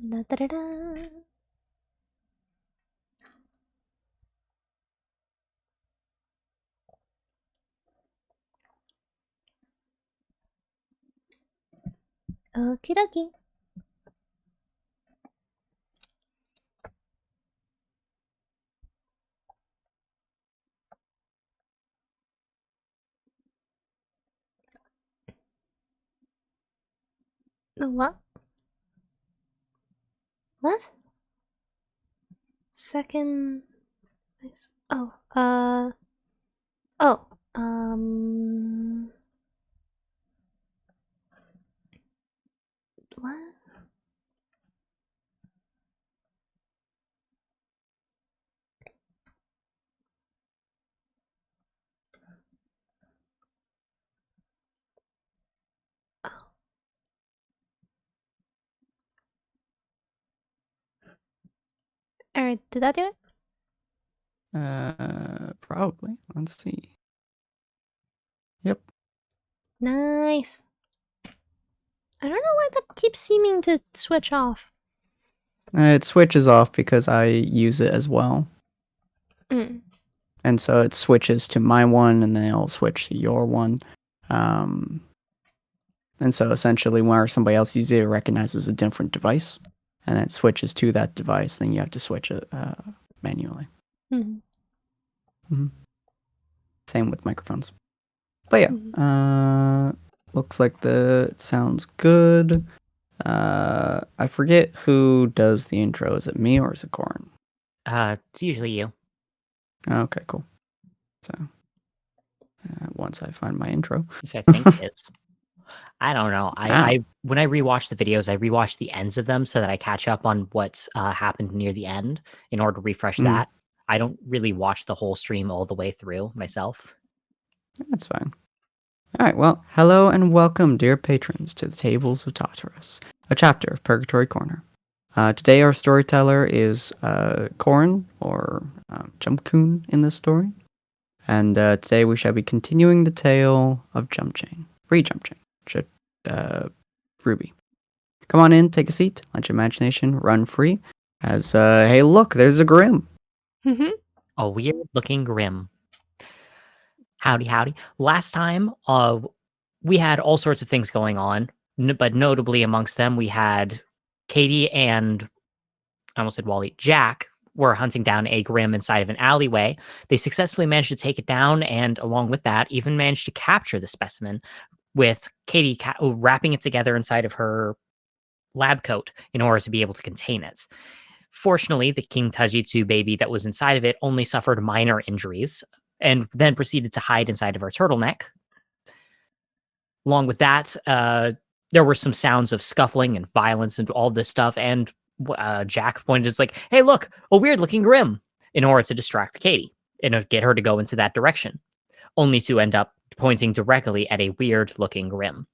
Da, da, da, da. Okie dokie. What? What? Second. Oh, oh, what? Oh. Alright, did that do it? Probably. Let's see. Yep. Nice. I don't know why that keeps seeming to switch off. It switches off because I use it as well. Mm. And so it switches to my one, and then it'll switch to your one. And so essentially, where somebody else uses it, it recognizes a different device, and it switches to that device. Then you have to switch it manually. Mm-hmm. Same with microphones. But yeah, looks like it sounds good. I forget who does the intro. Is it me or is it Corin? It's usually you. Okay, cool. So once I find my intro, Which I think it is. I don't know. I when I rewatch the videos, I rewatch the ends of them so that I catch up on what happened near the end in order to refresh that. I don't really watch the whole stream all the way through myself. That's fine. All right, well, hello and welcome, dear patrons, to the Tables of Tartarus, a chapter of Purgatory Corner. Today our storyteller is Corin, or Jumpchain in this story. And today we shall be continuing the tale of Jumpchain. Free Jumpchain. RWBY. Come on in, take a seat, let your imagination run free. As, hey look, there's a Grimm. A weird-looking Grimm. Howdy, howdy. Last time, we had all sorts of things going on, but notably amongst them, we had Katie and, I almost said Wally, Jack, were hunting down a Grimm inside of an alleyway. They successfully managed to take it down, and along with that, even managed to capture the specimen, with Katie wrapping it together inside of her lab coat in order to be able to contain it. Fortunately, the King Tajitsu baby that was inside of it only suffered minor injuries and then proceeded to hide inside of her turtleneck. Along with that, there were some sounds of scuffling and violence and all this stuff, and Jack pointed as like, hey, look, a weird-looking Grimm, in order to distract Katie and get her to go into that direction, only to end up pointing directly at a weird-looking Grimm.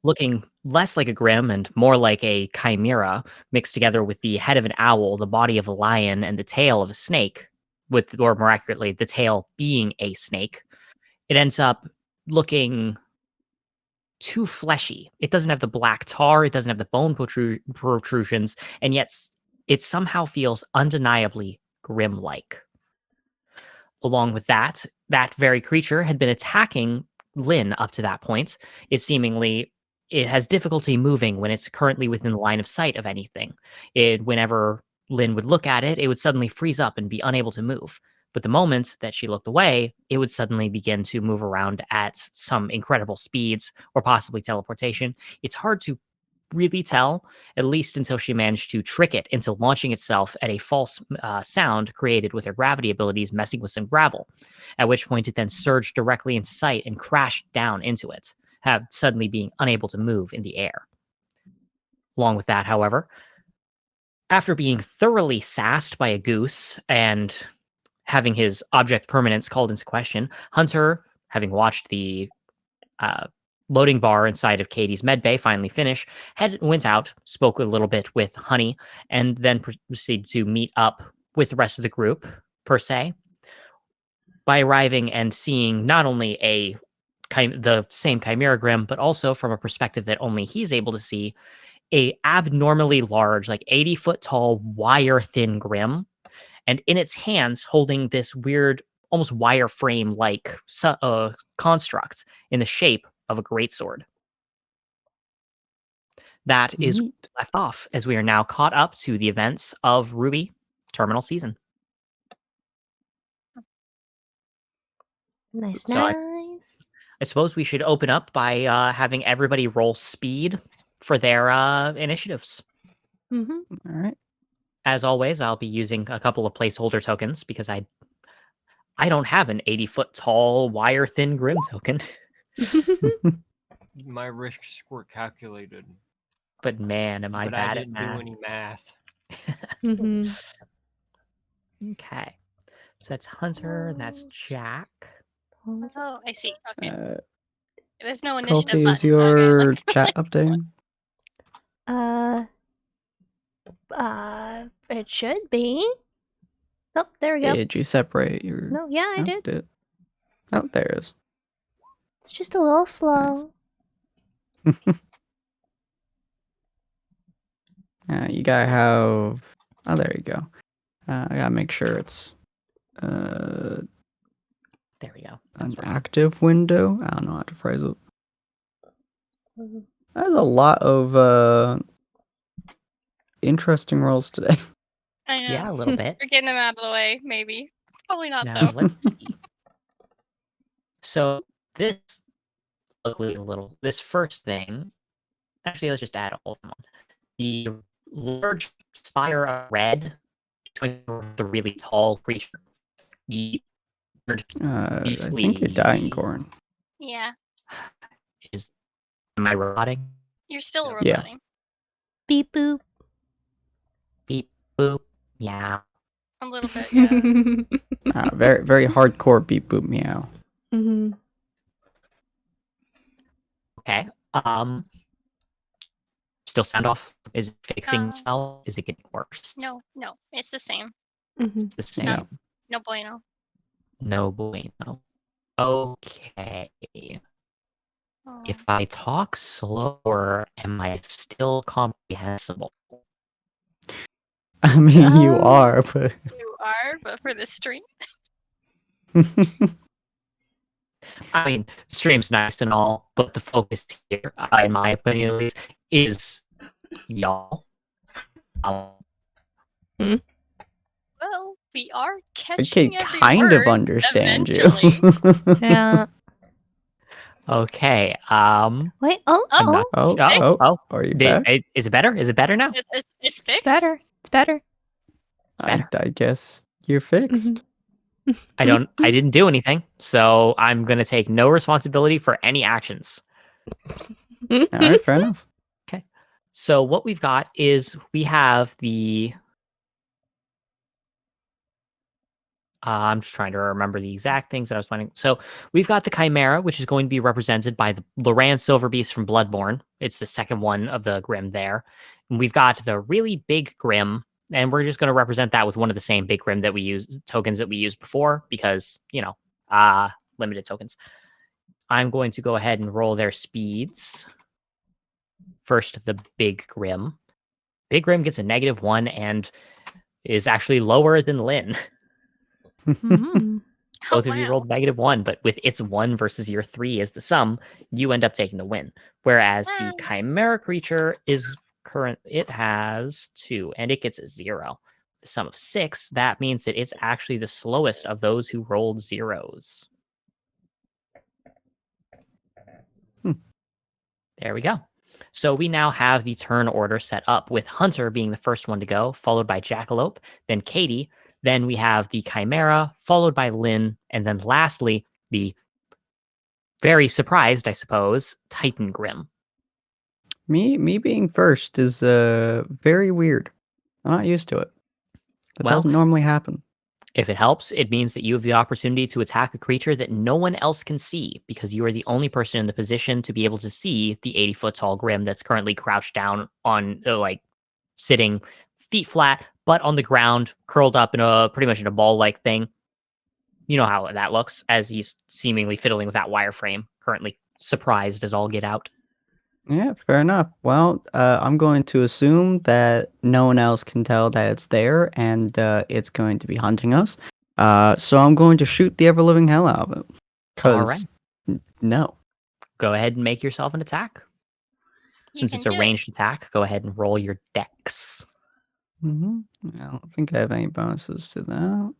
Looking less like a Grimm and more like a chimera, mixed together with the head of an owl, the body of a lion, and the tail of a snake, or miraculously, the tail being a snake, it ends up looking too fleshy. It doesn't have the black tar, it doesn't have the bone protrusions, and yet it somehow feels undeniably Grimm-like. Along with that, that very creature had been attacking Lynn up to that point. It has difficulty moving when it's currently within the line of sight of anything. Whenever Lynn would look at it, it would suddenly freeze up and be unable to move. But the moment that she looked away, it would suddenly begin to move around at some incredible speeds or possibly teleportation. It's hard to really tell, at least until she managed to trick it into launching itself at a false sound created with her gravity abilities, messing with some gravel, at which point it then surged directly into sight and crashed down into it, suddenly being unable to move in the air. Along with that, however, after being thoroughly sassed by a goose and having his object permanence called into question, Hunter, having watched the loading bar inside of Katie's medbay finally finish, went out, spoke a little bit with Honey, and then proceeded to meet up with the rest of the group, per se, by arriving and seeing not only the same Chimera Grimm, but also from a perspective that only he's able to see, a abnormally large, like 80-foot tall, wire-thin Grimm, and in its hands holding this weird, almost wireframe-like construct in the shape of a greatsword. That is Neat. left off, as we are now caught up to the events of RWBY Terminal Season. Nice, So nice. I suppose we should open up by having everybody roll speed for their initiatives. Mm-hmm. All right. As always, I'll be using a couple of placeholder tokens because I don't have an 80-foot tall, wire-thin Grimm token. My risks were calculated, But man, am I but I bad at didn't do math. any math. Mm-hmm. Okay. So that's Hunter, and that's Jack. Oh, I see. Okay. Uh, There's no initiative Colty, button. is your Okay, chat updating? It should be. Oh, there we go. Did you separate your... No, yeah, I Oh, did. Oh, there it is. It's just a little slow. You gotta have... Oh, there you go. I gotta make sure it's There we go. an active window. I don't know how to phrase it. Mhm. There's a lot of interesting roles today. I know. Yeah, a little bit. We're getting them out of the way, maybe. Probably not, Now, though. let's see. So this ugly little, this first thing, actually, let's just add all of them on. The large spire of red, the really tall creature. The I think you're dying, Corin. Yeah. Am I roboting? You're still Yeah. roboting. Beep boop. Beep, boop, meow. A little bit, yeah. Very, very hardcore beep boop meow. Mm-hmm. Okay. Still sound off? Is it fixing Uh, itself? Is it getting worse? No, it's the same. Mm-hmm. The same. not- No bueno. No bueno. Okay. Oh. If I talk slower, am I still comprehensible? I mean, you Oh. are, but... You are, but for the stream. I mean, stream's nice and all, but the focus here, in my opinion at least, is y'all. Well, we are I catching can every kind of word understand eventually. you. Yeah. Okay. Wait. I'm Oh. not- Oh, Fixed. oh, oh. are you back? Is it better? Is it better now? It's It's fixed. better. It's better. better. I guess you're fixed. I didn't do anything, so I'm gonna take no responsibility for any actions. All right, fair enough. So what we've got is we have the. I'm just trying to remember the exact things that I was planning. So we've got the Chimera, which is going to be represented by the Loran Silverbeast from Bloodborne. It's the second one of the Grimm there. And we've got the really big Grimm, and we're just going to represent that with one of the same big Grimm that we use tokens that we used before because, limited tokens. I'm going to go ahead and roll their speeds. First, the big Grimm. Big Grimm gets a -1 and is actually lower than Lynn. Mm-hmm. Both of you rolled -1, but with its 1 versus your 3 as the sum, you end up taking the win. Whereas the Chimera creature it has 2, and it gets a 0. The sum of 6, that means that it's actually the slowest of those who rolled 0s. There we go. So we now have the turn order set up with Hunter being the first one to go, followed by Jackalope, then Katie. Then we have the Chimera, followed by Lynn, and then lastly, the very surprised, I suppose, Titan Grimm. Me being first is very weird. I'm not used to it. That Well, doesn't normally happen. If it helps, it means that you have the opportunity to attack a creature that no one else can see because you are the only person in the position to be able to see the 80-foot tall Grimm that's currently crouched down on, sitting feet flat, butt on the ground, curled up in pretty much in a ball-like thing. You know how that looks as he's seemingly fiddling with that wireframe, currently surprised as all get out. Yeah, fair enough. Well, I'm going to assume that no one else can tell that it's there, and it's going to be hunting us. So I'm going to shoot the ever-living hell out of it. All right. Because, no. Go ahead and make yourself an attack. You Since can it's a do it. ranged attack, go ahead and roll your dex. Mm-hmm. I don't think I have any bonuses to that.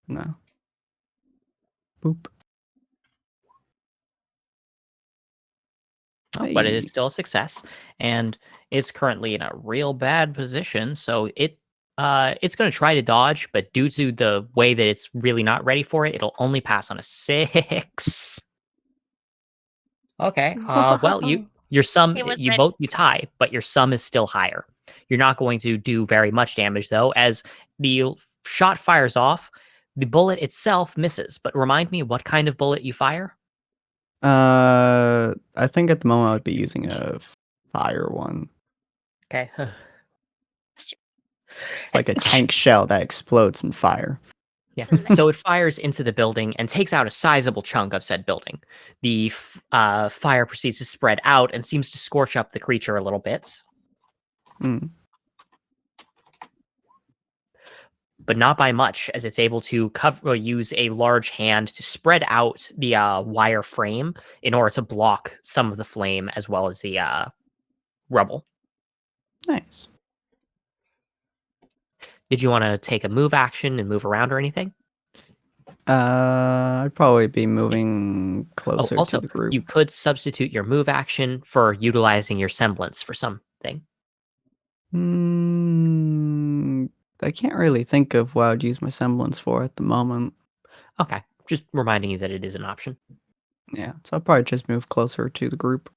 No. Boop. Oh, but it Hey. is still a success, and it's currently in a real bad position. So it's going to try to dodge, but due to the way that it's really not ready for it, it'll only pass on a 6. Okay. Well, your sum It was you ready. tie, but your sum is still higher. You're not going to do very much damage though, as the shot fires off. The bullet itself misses, but remind me what kind of bullet you fire. I think at the moment I would be using a fire one. Okay. It's like a tank shell that explodes in fire. Yeah. Let's- So it fires into the building and takes out a sizable chunk of said building. The fire proceeds to spread out and seems to scorch up the creature a little bit, Mm. but not by much, as it's able to use a large hand to spread out the wire frame in order to block some of the flame as well as the rubble. Nice. Did you want to take a move action and move around or anything? I'd probably be moving Oh, closer to also, the group. you could substitute your move action for utilizing your semblance for something. I can't really think of what I'd use my semblance for at the moment. Okay, just reminding you that it is an option. Yeah, so I'll probably just move closer to the group.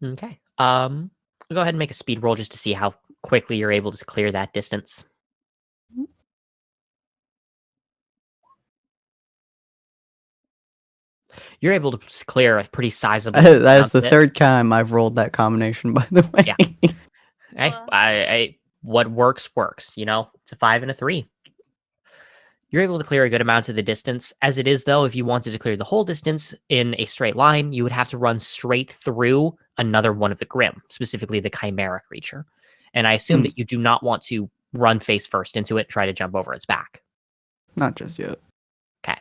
Okay. Go ahead and make a speed roll just to see how quickly you're able to clear that distance. You're able to clear a pretty sizable That is amount the of it. third time I've rolled that combination, by the way. Yeah. Hey, Well- what works. It's a 5 and a 3. You're able to clear a good amount of the distance. As it is, though, if you wanted to clear the whole distance in a straight line, you would have to run straight through another one of the Grimm, specifically the Chimera creature. And I assume that you do not want to run face first into it and try to jump over its back. Not just yet. Okay.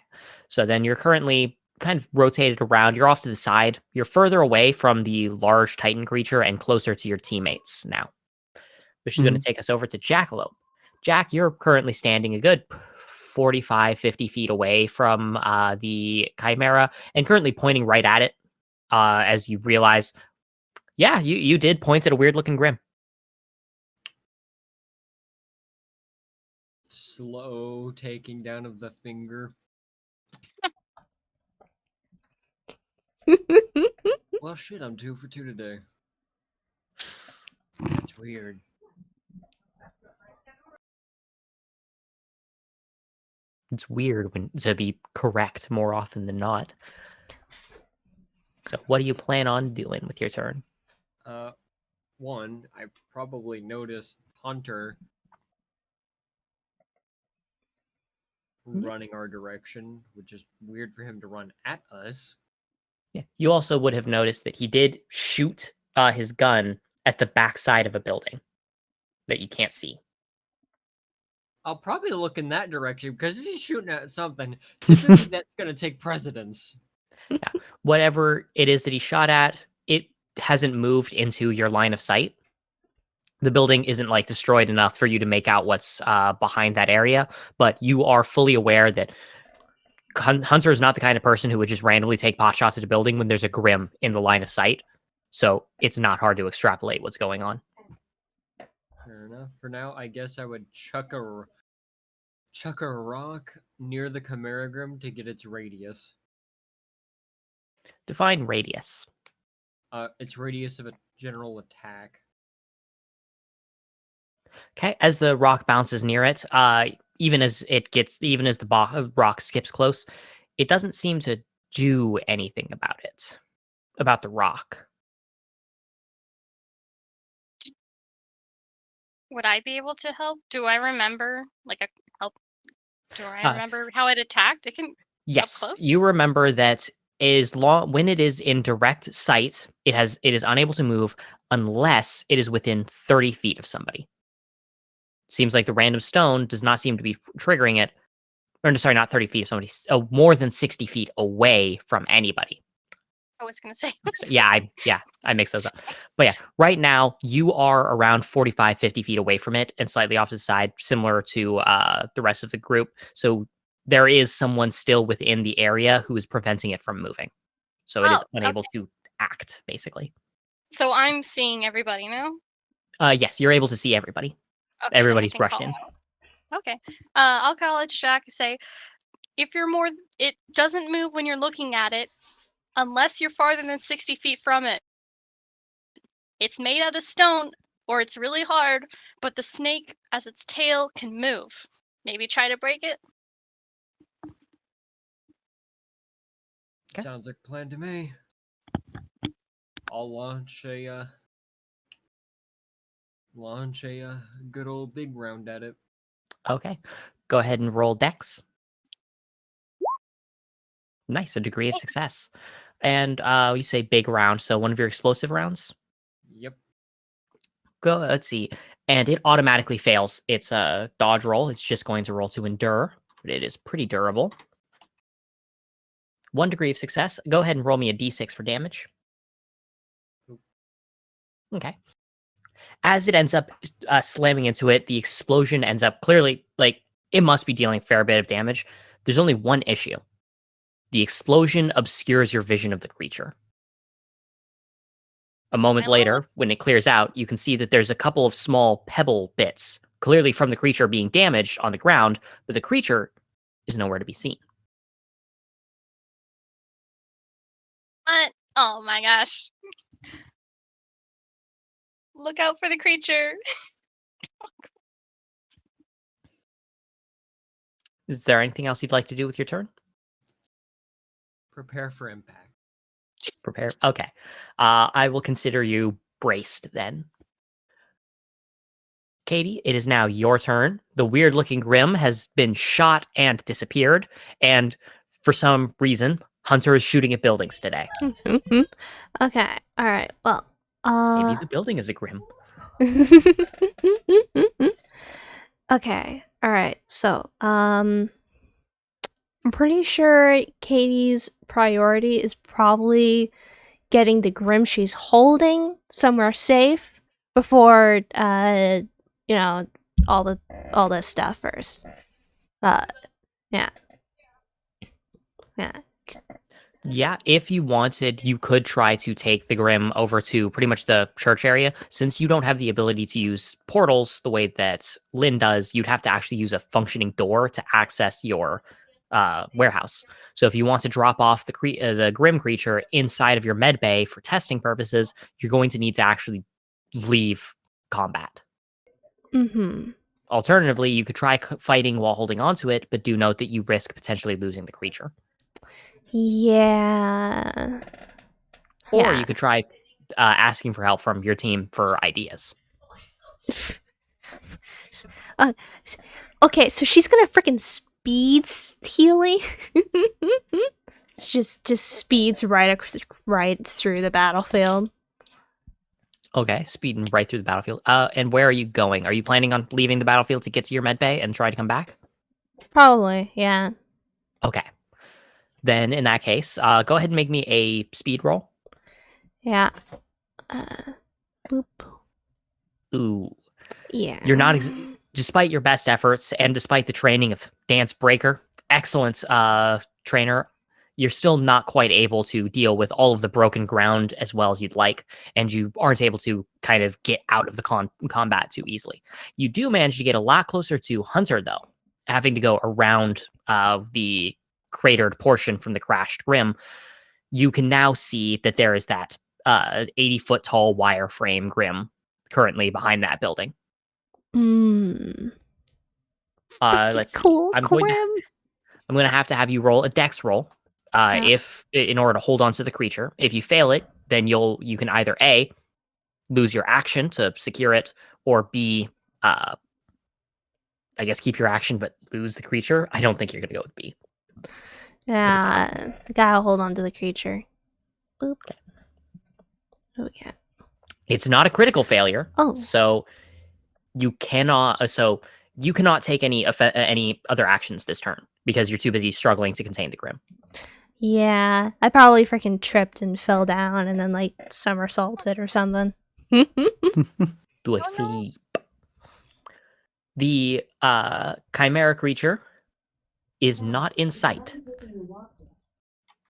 So then you're currently kind of rotated around. You're off to the side. You're further away from the large Titan creature and closer to your teammates now, which is going to take us over to Jackalope. Jack, you're currently standing a good 45, 50 feet away from the Chimera and currently pointing right at it as you realize, yeah, you did point at a weird-looking Grimm. Slow taking down of the finger. Well, shit, I'm 2 for 2 today. That's weird. It's weird to be correct more often than not. So what do you plan on doing with your turn? One, I probably noticed Hunter running our direction, which is weird for him to run at us. Yeah. You also would have noticed that he did shoot his gun at the backside of a building that you can't see. I'll probably look in that direction because if he's shooting at something, typically that's going to take precedence. Yeah. Whatever it is that he shot at, it hasn't moved into your line of sight. The building isn't like destroyed enough for you to make out what's behind that area, but you are fully aware that Hunter is not the kind of person who would just randomly take pot shots at a building when there's a Grimm in the line of sight. So it's not hard to extrapolate what's going on. Fair enough. For now, I guess I would chuck a rock near the Chimera Grim to get its radius. Define radius. Its radius of a general attack. Okay, as the rock bounces near it, even as the rock skips close, it doesn't seem to do anything about the rock. Would I be able to help? Do I remember help? Do I remember how it attacked? It can Yes, close? you remember that when it is in direct sight, it is unable to move unless it is within 30 feet of somebody. Seems like the random stone does not seem to be triggering it. Or no, sorry, not 30 feet of somebody. More than 60 feet away from anybody. I was gonna say. I mixed those up. But yeah, right now you are around 45, 50 feet away from it and slightly off to the side, similar to the rest of the group. So there is someone still within the area who is preventing it from moving. So it is unable to act, basically. So I'm seeing everybody now. Yes, you're able to see everybody. Okay, then I Everybody's can rushed call. in. Okay. I'll call it to Jack and say, if you're it doesn't move when you're looking at it, unless you're farther than 60 feet from it. It's made out of stone, or it's really hard, but the snake, as its tail, can move. Maybe try to break it? Okay. Sounds like a plan to me. I'll launch a good old big round at it. Okay. Go ahead and roll dex. Nice, a degree of success. And you say big round, so one of your explosive rounds? Yep. Go, let's see. And it automatically fails. It's a dodge roll. It's just going to roll to endure, but it is pretty durable. 1 degree of success. Go ahead and roll me a d6 for damage. Okay. As it ends up slamming into it, the explosion ends up clearly, like, it must be dealing a fair bit of damage. There's only one issue. The explosion obscures your vision of the creature. A moment later, when it clears out, you can see that there's a couple of small pebble bits, clearly from the creature being damaged on the ground, but the creature is nowhere to be seen. What? Oh my gosh. Look out for the creature. Is there anything else you'd like to do with your turn? Prepare for impact. Prepare. Okay. I will consider you braced then. Katie, it is now your turn. The weird-looking Grimm has been shot and disappeared, and for some reason, Hunter is shooting at buildings today. Okay. All right. Well, Maybe the building is a Grimm. Okay. All right. So, I'm pretty sure Katie's priority is probably getting the Grimm she's holding somewhere safe before you know, all this stuff first. Yeah. Yeah, if you wanted, you could try to take the Grimm over to pretty much the church area. Since you don't have the ability to use portals the way that Lynn does, you'd have to actually use a functioning door to access your warehouse. So if you want to drop off the Grimm creature inside of your med bay for testing purposes, you're going to need to actually leave combat. Mm-hmm. Alternatively, you could try fighting while holding onto it, but do note that you risk potentially losing the creature. Yeah. Or you could try asking for help from your team for ideas. Okay, so she's gonna freaking speed healy. just speeds right through the battlefield. Okay, speeding right through the battlefield. And where are you going? Are you planning on leaving the battlefield to get to your med bay and try to come back? Probably, yeah. Okay. Then in that case, go ahead and make me a speed roll. Yeah. Boop. Ooh. Yeah. You're not, despite your best efforts and despite the training of Dance Breaker, excellent trainer, you're still not quite able to deal with all of the broken ground as well as you'd like, and you aren't able to kind of get out of the combat too easily. You do manage to get a lot closer to Hunter, though, having to go around the cratered portion from the crashed Grimm. You can now see that there is that 80-foot tall wireframe Grimm currently behind that building. Let's see. Cool, I'm going to have you roll a dex roll if in order to hold on to the creature. If you fail it, then you can either A, lose your action to secure it, or B, I guess keep your action but lose the creature. I don't think you're going to go with B. Yeah, the guy will hold on to the creature. Boop. What do we get? It's not a critical failure. Oh. So you cannot take any other actions this turn because you're too busy struggling to contain the Grimm. Yeah, I probably freaking tripped and fell down and then like somersaulted or something. Do a Oh, no. flip. The chimera creature is not in sight.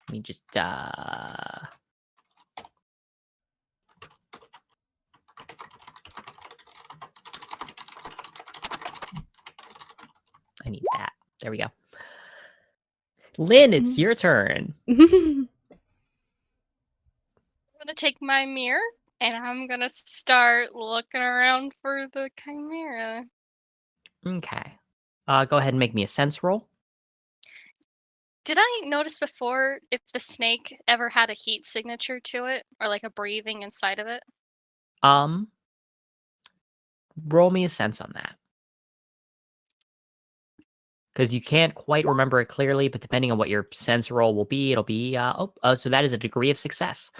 Let me just I need that. There we go. Lynn, it's your turn. I'm gonna take my mirror and I'm gonna start looking around for the chimera. Okay. Go ahead and make me a sense roll. Did I notice before if the snake ever had a heat signature to it or like a breathing inside of it? Roll me a sense on that. Because you can't quite remember it clearly, but depending on what your sense roll will be, it'll be so that is a degree of success.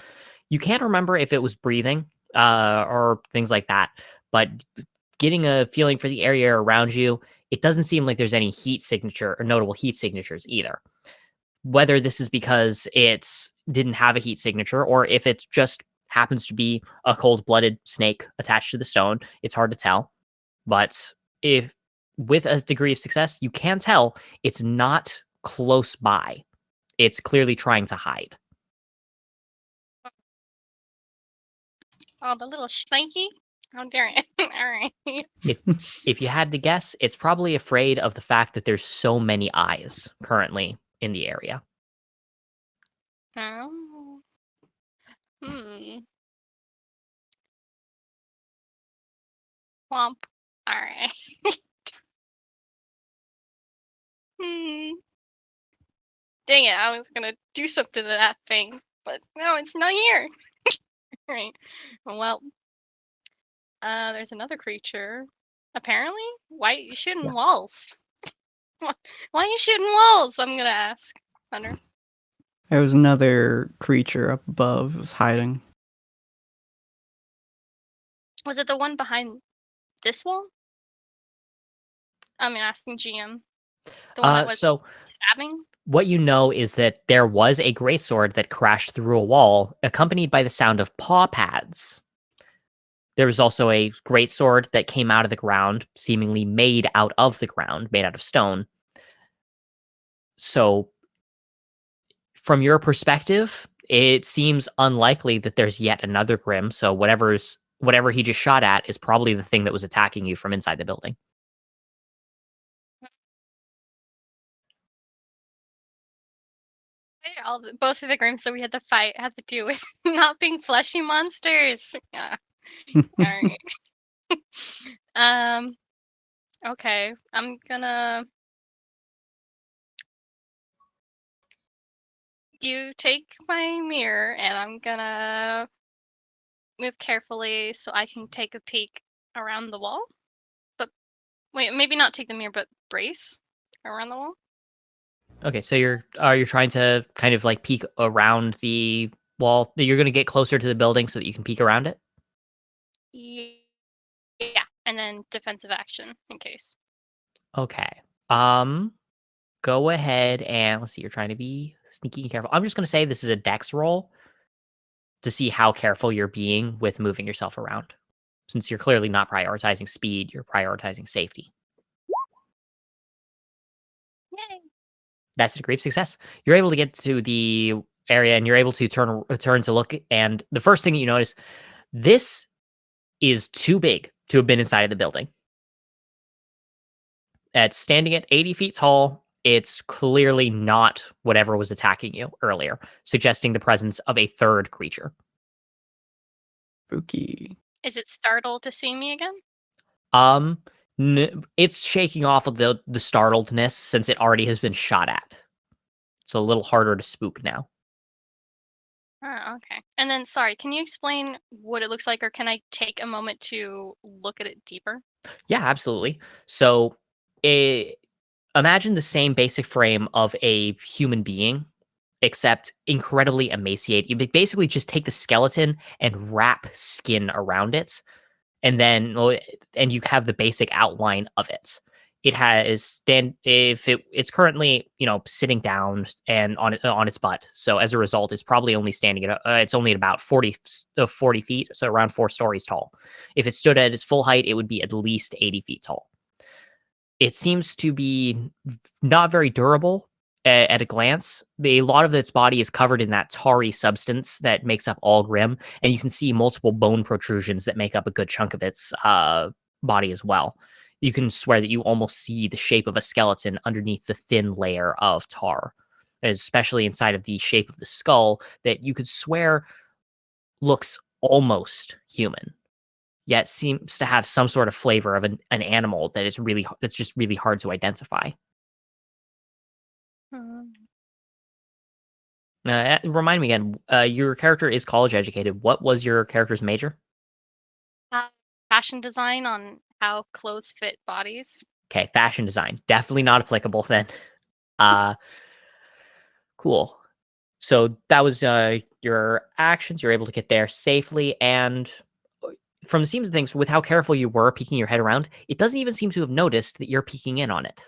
You can't remember if it was breathing or things like that, but getting a feeling for the area around you, it doesn't seem like there's any heat signature or notable heat signatures either. Whether this is because it didn't have a heat signature or if it just happens to be a cold-blooded snake attached to the stone, it's hard to tell. But if with a degree of success, you can tell it's not close by. It's clearly trying to hide. Oh, the little snakey? How dare it? All right. If you had to guess, it's probably afraid of the fact that there's so many eyes currently in the area. Oh. Womp. All right. Dang it, I was gonna do something to that thing, but no, it's not here. Right. Well, there's another creature. Apparently? Why are you shooting walls? Why are you shooting walls? I'm gonna ask. Hunter. There was another creature up above. It was hiding. Was it the one behind this wall? I'm asking GM. The one that was So stabbing? what you know is that there was a greatsword that crashed through a wall, accompanied by the sound of paw pads. There was also a greatsword that came out of the ground, seemingly made out of the ground, made out of stone. So, from your perspective, it seems unlikely that there's yet another Grimm. So, whatever he just shot at is probably the thing that was attacking you from inside the building. Both of the Grimms that we had to fight had to do with not being fleshy monsters. Yeah. All right. Okay. I'm gonna. You take my mirror, and I'm gonna move carefully so I can take a peek around the wall. But wait, maybe not take the mirror, but brace around the wall. Okay, so you're trying to kind of like peek around the wall. You're going to get closer to the building so that you can peek around it. Yeah, and then defensive action in case. Okay. Go ahead and let's see. You're trying to be sneaky and careful. I'm just going to say this is a dex roll to see how careful you're being with moving yourself around. Since you're clearly not prioritizing speed, you're prioritizing safety. Yay! That's a degree of success. You're able to get to the area and you're able to turn to look. And the first thing that you notice, this is too big to have been inside of the building. It's standing at 80 feet tall. It's clearly not whatever was attacking you earlier, suggesting the presence of a third creature. Spooky. Is it startled to see me again? It's shaking off of the startledness since it already has been shot at. It's a little harder to spook now. Oh, okay. And then, sorry, can you explain what it looks like, or can I take a moment to look at it deeper? Yeah, absolutely. So, Imagine the same basic frame of a human being, except incredibly emaciated. You basically just take the skeleton and wrap skin around it, and then and you have the basic outline of it. It has it's currently sitting down and on its butt. So as a result, it's probably only standing at it's only at about 40 feet, so around 4 stories tall. If it stood at its full height, it would be at least 80 feet tall. It seems to be not very durable at a glance. A lot of its body is covered in that tarry substance that makes up all Grimm, and you can see multiple bone protrusions that make up a good chunk of its body as well. You can swear that you almost see the shape of a skeleton underneath the thin layer of tar, especially inside of the shape of the skull that you could swear looks almost human, yet seems to have some sort of flavor of an animal that's just really hard to identify. Remind me again, your character is college educated. What was your character's major? Fashion design on how clothes fit bodies. Okay, fashion design. Definitely not applicable then. Cool. So that was your actions. You're able to get there safely, and from the seams of things, with how careful you were peeking your head around, it doesn't even seem to have noticed that you're peeking in on it.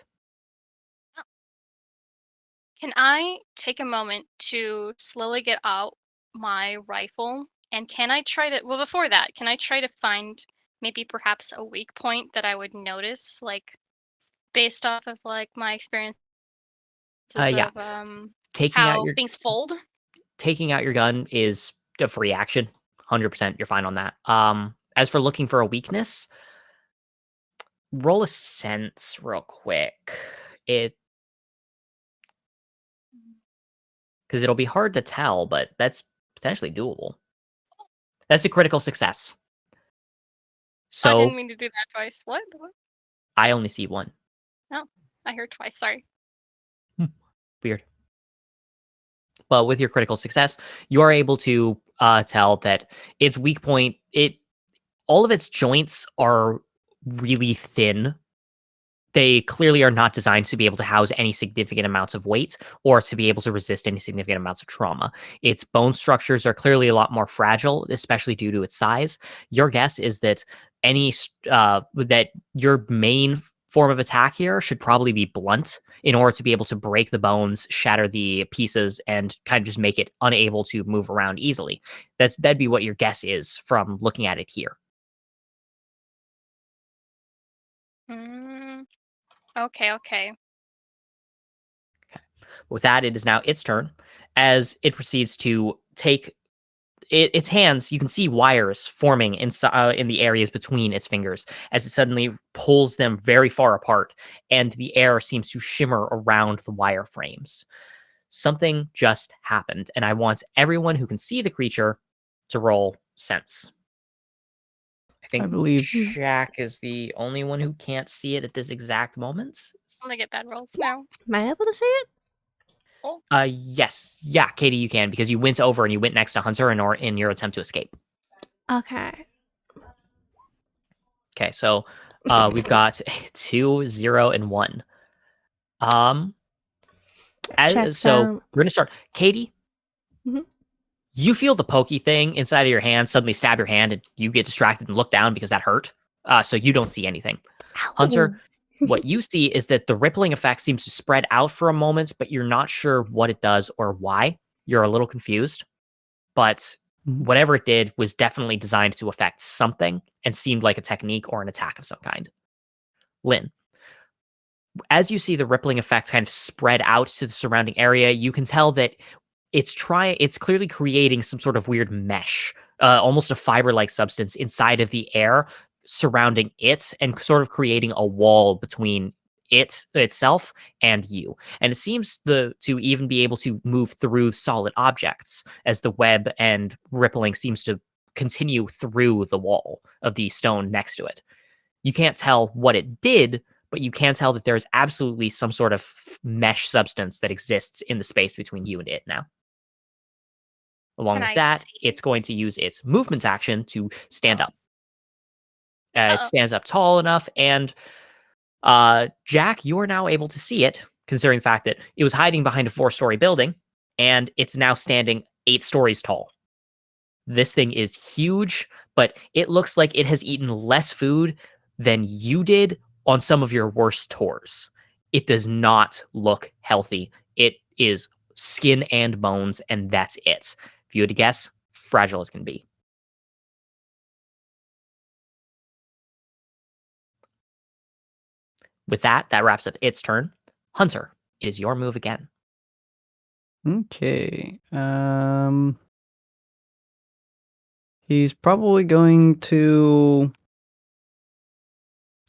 Can I take a moment to slowly get out my rifle? And can I try to, well, before that, can I try to find maybe perhaps a weak point that I would notice, like based off of like my experiences Yeah. of Taking out how your things fold? taking out your gun is a free action. 100%, you're fine on that. As for looking for a weakness, roll a sense real quick. Because it'll be hard to tell, but that's potentially doable. That's a critical success. Oh, I didn't So mean to do that twice. What? I only see one. Oh, I heard twice. Sorry. Weird. Well, with your critical success, you are able to tell that its weak point, all of its joints are really thin. They clearly are not designed to be able to house any significant amounts of weight or to be able to resist any significant amounts of trauma. Its bone structures are clearly a lot more fragile, especially due to its size. Your guess is that that your main form of attack here should probably be blunt in order to be able to break the bones, shatter the pieces, and kind of just make it unable to move around easily. That'd be what your guess is from looking at it here. Okay. With that, it is now its turn. As it proceeds to take its hands, you can see wires forming in the areas between its fingers as it suddenly pulls them very far apart, and the air seems to shimmer around the wire frames. Something just happened, and I want everyone who can see the creature to roll sense. I think believe- Jack is the only one who can't see it at this exact moment. I'm gonna get bad rolls now. Am I able to see it? Yes. Yeah, Katie, you can, because you went over and you went next to Hunter in your attempt to escape. Okay. Okay, so we've got 2, 0, and 1. Checks So out. we're gonna start. Katie, Mhm. you feel the pokey thing inside of your hand suddenly stab your hand, and you get distracted and look down because that hurt. So you don't see anything. Hunter, what you see is that the rippling effect seems to spread out for a moment, but you're not sure what it does or why. You're a little confused, but whatever it did was definitely designed to affect something and seemed like a technique or an attack of some kind. Lynn, as you see the rippling effect kind of spread out to the surrounding area, you can tell that it's clearly creating some sort of weird mesh, almost a fiber-like substance inside of the air surrounding it, and sort of creating a wall between itself and you. And it seems to even be able to move through solid objects, as the web and rippling seems to continue through the wall of the stone next to it. You can't tell what it did, but you can tell that there's absolutely some sort of mesh substance that exists in the space between you and it now. Along Can with I that, see? it's going to use its movement action to stand up. It Uh-oh. stands up tall enough, and Jack, you are now able to see it, considering the fact that it was hiding behind a 4-story building, and it's now standing 8 stories tall. This thing is huge, but it looks like it has eaten less food than you did on some of your worst tours. It does not look healthy. It is skin and bones, and that's it. If you had to guess, fragile as can be. With that wraps up its turn. Hunter, it is your move again. Okay. He's probably going to.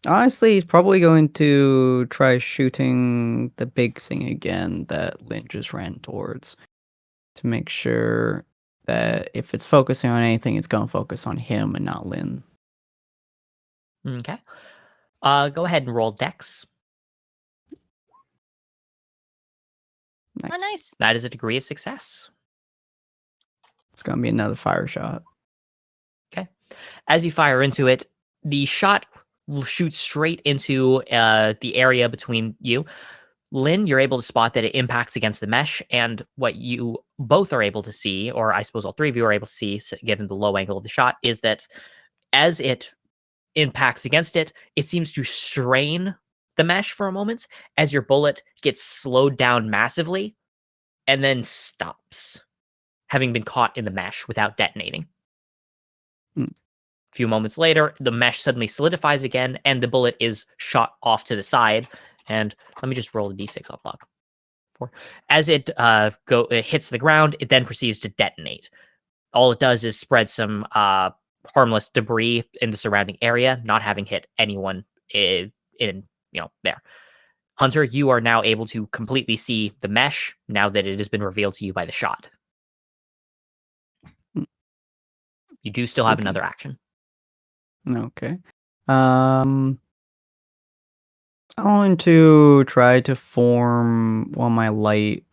Honestly, he's probably going to try shooting the big thing again that Lynn just ran towards, to make sure that if it's focusing on anything, it's going to focus on him and not Lynn. Okay. Go ahead and roll Dex. Nice. Oh, nice. That is a degree of success. It's going to be another fire shot. As you fire into it, the shot shoots straight into the area between you. Lynn, you're able to spot that it impacts against the mesh, and what you both are able to see, or I suppose all three of you are able to see, given the low angle of the shot, is that as it impacts against it, it seems to strain the mesh for a moment as your bullet gets slowed down massively and then stops, having been caught in the mesh without detonating. A few moments later, the mesh suddenly solidifies again, and the bullet is shot off to the side. And let me just roll a d6 off luck. As it it hits the ground, it then proceeds to detonate. All it does is spread some harmless debris in the surrounding area, not having hit anyone in there. Hunter, you are now able to completely see the mesh now that it has been revealed to you by the shot. You do still have another action. Okay. I'm going to try to form one of my light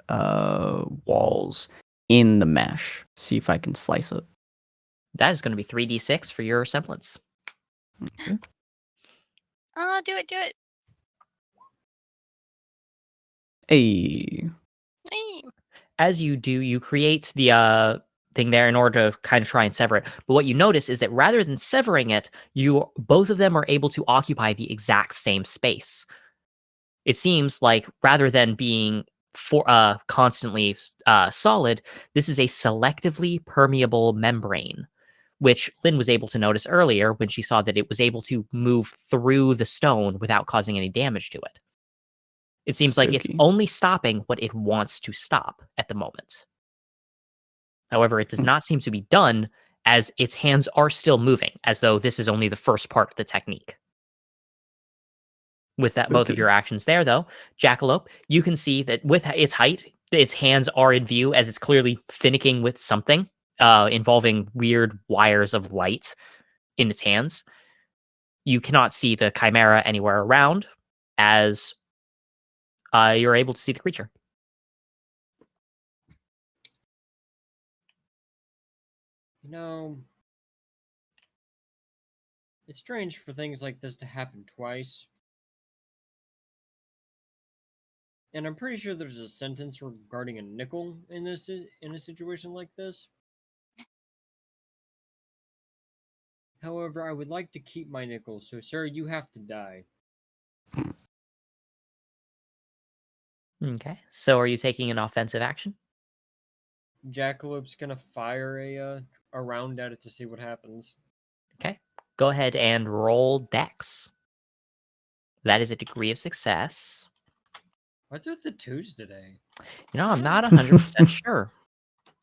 walls in the mesh. See if I can slice it. That is going to be 3d6 for your semblance. Okay. Do it. Hey. Hey. As you do, you create the thing there in order to kind of try and sever it. But what you notice is that rather than severing it, both of them are able to occupy the exact same space. It seems like rather than being constantly solid, this is a selectively permeable membrane, which Lynn was able to notice earlier when she saw that it was able to move through the stone without causing any damage to it. It seems like it's Spooky. only stopping what it wants to stop at the moment. However, it does not seem to be done, as its hands are still moving, as though this is only the first part of the technique. With that, both of Spooky. your actions there, though, Jackalope, you can see that with its height, its hands are in view as it's clearly finicking with something involving weird wires of light in its hands. You cannot see the chimera anywhere around, as you're able to see the creature. It's strange for things like this to happen twice. And I'm pretty sure there's a sentence regarding a nickel in a situation like this. However, I would like to keep my nickel, so sir, you have to die. Okay, so are you taking an offensive action? Jackalope's gonna fire a round at it to see what happens. Okay, go ahead and roll Dex. That is a degree of success. What's with the twos today? I'm not 100% sure.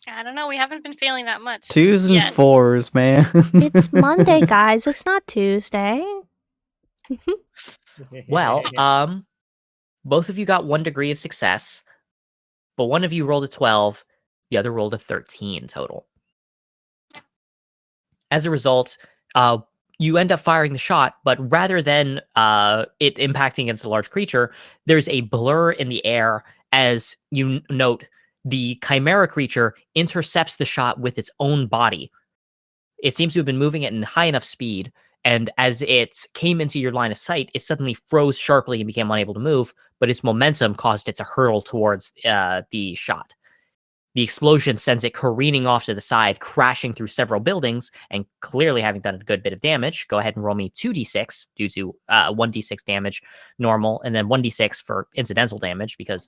I don't know. We haven't been failing that much. 2s and yet. 4s, man. It's Monday, guys. It's not Tuesday. Well, both of you got 1 degree of success, but one of you rolled a 12, the other rolled a 13 total. As a result, you end up firing the shot, but rather than it impacting against a large creature, there's a blur in the air as you note the chimera creature intercepts the shot with its own body. It seems to have been moving at a high enough speed, And as it came into your line of sight, it suddenly froze sharply and became unable to move, but its momentum caused it to hurtle towards the shot. The explosion sends it careening off to the side, crashing through several buildings, and clearly having done a good bit of damage. Go ahead and roll me 2d6 due to 1d6 damage normal, and then 1d6 for incidental damage because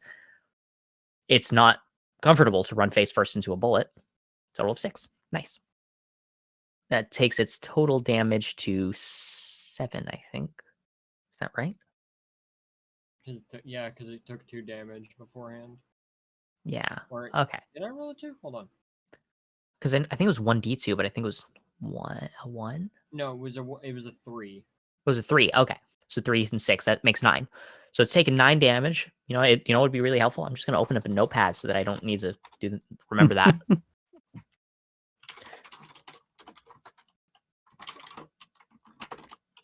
it's not comfortable to run face first into a bullet. Total of 6. Nice. That takes its total damage to 7, I think. Is that right? Yeah, because it took 2 damage beforehand. Yeah. Or Okay. did I roll a 2? Hold on. Because I think it was 1d2, but I think it was a 1. No, it was a 3. It was a 3. Okay. So 3 and 6. That makes 9. So it's taken 9 damage. It would be really helpful. I'm just going to open up a notepad so that I don't need to remember that.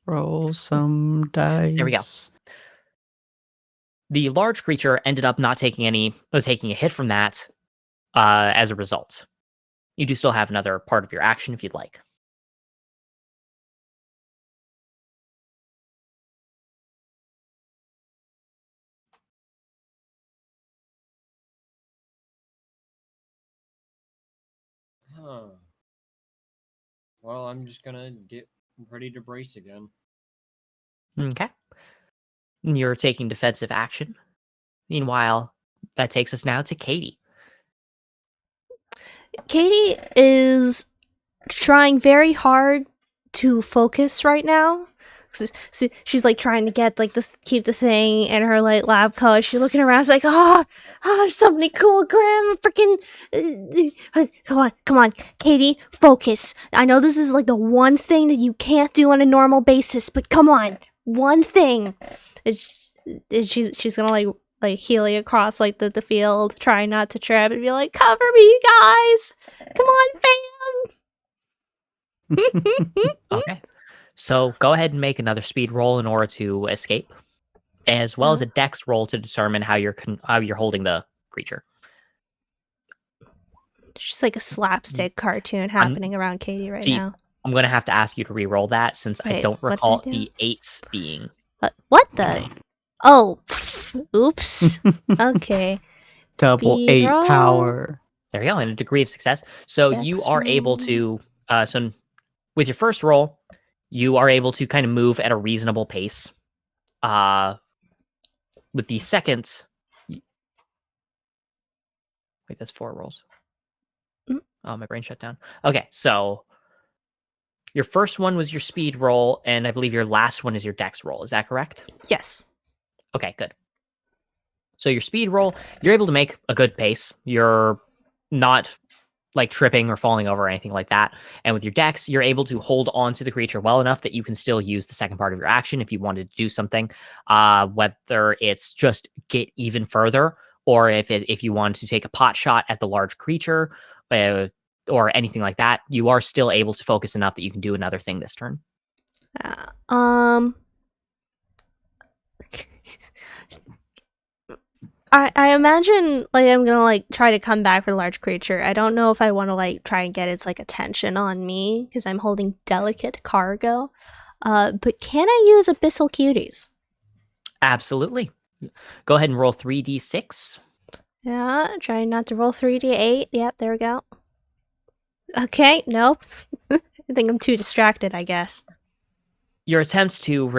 Roll some dice. There we go. The large creature ended up not taking a hit from that as a result. You do still have another part of your action if you'd like. Huh. Well, I'm just gonna get ready to brace again. Okay. You're taking defensive action. Meanwhile, that takes us now to Katie. Katie is trying very hard to focus right now. So she's like trying to get like keep the thing in her like lab coat. She's looking around. She's like, something cool, Grimm. Freaking, come on, Katie, focus. I know this is like the one thing that you can't do on a normal basis, but come on, one thing. She's gonna like healing across like the field, trying not to trip, and be like, cover me, you guys. Come on, fam. Okay. So go ahead and make another speed roll in order to escape, as well as a dex roll to determine how you're holding the creature. It's just like a slapstick cartoon happening around Katie right now. I'm going to have to ask you to re-roll that since I don't recall the 8s being. What the? Oh, oops. Okay. Double Speed 8 roll. power. There we go, and a degree of success. So you are able to, with your first roll, you are able to kind of move at a reasonable pace. With the second, wait, that's 4 rolls. Oh, my brain shut down. Okay, so your first one was your speed roll, and I believe your last one is your dex roll. Is that correct? Yes. Okay, good. So your speed roll, you're able to make a good pace. You're not like tripping or falling over or anything like that. And with your dex, you're able to hold on to the creature well enough that you can still use the second part of your action if you wanted to do something, whether it's just get even further or if you wanted to take a pot shot at the large creature or anything like that. You are still able to focus enough that you can do another thing this turn. I imagine like I'm gonna like try to come back for the large creature. I don't know if I want to like try and get its like attention on me because I'm holding delicate cargo. But can I use abyssal cuties? Absolutely. Go ahead and roll 3d6. Yeah, trying not to roll 3d8. Yeah, there we go. Okay, nope. I think I'm too distracted, I guess. Your attempts to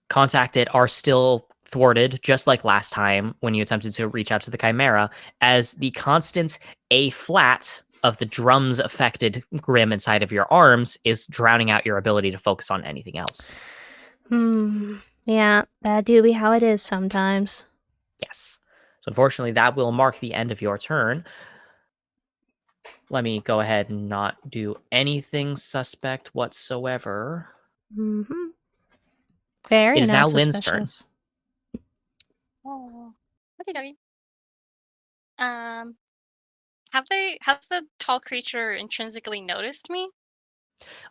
contact it are still thwarted, just like last time when you attempted to reach out to the Chimera, as the constant A flat of the drums affected Grimm inside of your arms is drowning out your ability to focus on anything else. Yeah, that do be how it is sometimes. Yes. So unfortunately, that will mark the end of your turn. Let me go ahead and not do anything suspect whatsoever. Very It is now Lynn's suspicious. turn. Oh, okay. Has the tall creature intrinsically noticed me?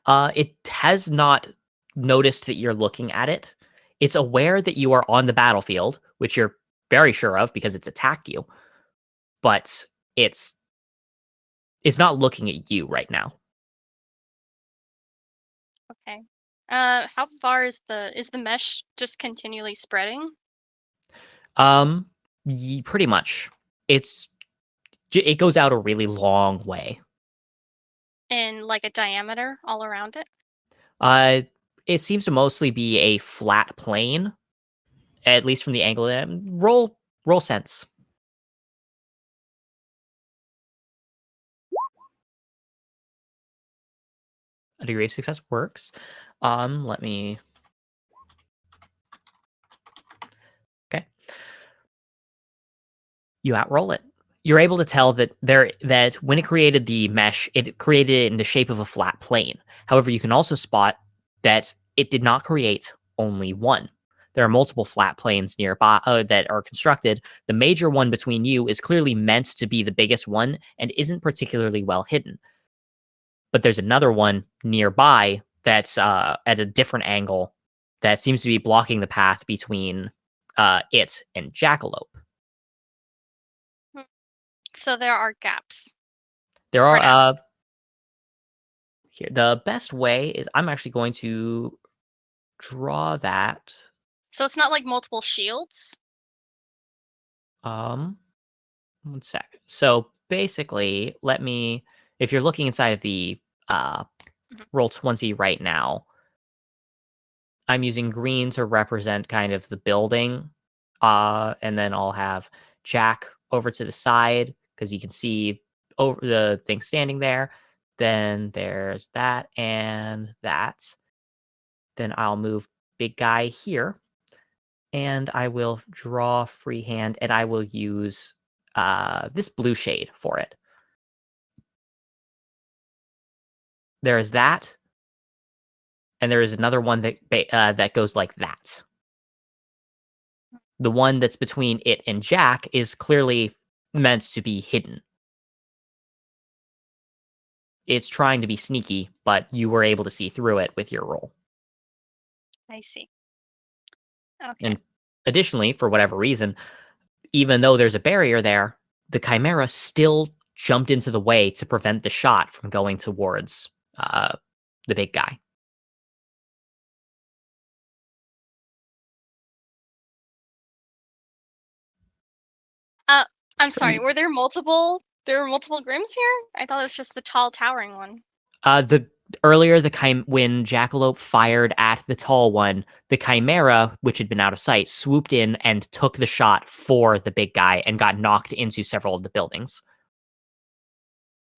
It has not noticed that you're looking at it. It's aware that you are on the battlefield, which you're very sure of because it's attacked you. But it's not looking at you right now. Okay. How far is the mesh just continually spreading? Pretty much. It goes out a really long way. In like a diameter all around it? Uh, it seems to mostly be a flat plane, at least from the angle. Roll sense. A degree of success works. Let me. Okay. You outroll it. You're able to tell that when it created the mesh, it created it in the shape of a flat plane. However, you can also spot that it did not create only one. There are multiple flat planes nearby that are constructed. The major one between you is clearly meant to be the biggest one and isn't particularly well hidden. But there's another one nearby that's at a different angle that seems to be blocking the path between it and Jackalope. So there are gaps. There For are now. here. The best way is I'm actually going to draw that. So it's not like multiple shields? One sec. So basically, if you're looking inside of the roll 20 right now, I'm using green to represent kind of the building. And then I'll have Jack over to the side because you can see over the thing standing there. Then there's that and that. Then I'll move big guy here. And I will draw freehand and I will use this blue shade for it. There is that. And there is another one that goes like that. The one that's between it and Jack is clearly meant to be hidden. It's trying to be sneaky, but you were able to see through it with your roll. I see. Okay. And additionally, for whatever reason, even though there's a barrier there, the Chimera still jumped into the way to prevent the shot from going towards the big guy. I'm sorry, were there multiple Grimms here? I thought it was just the tall towering one. When Jackalope fired at the tall one, the Chimera, which had been out of sight, swooped in and took the shot for the big guy and got knocked into several of the buildings.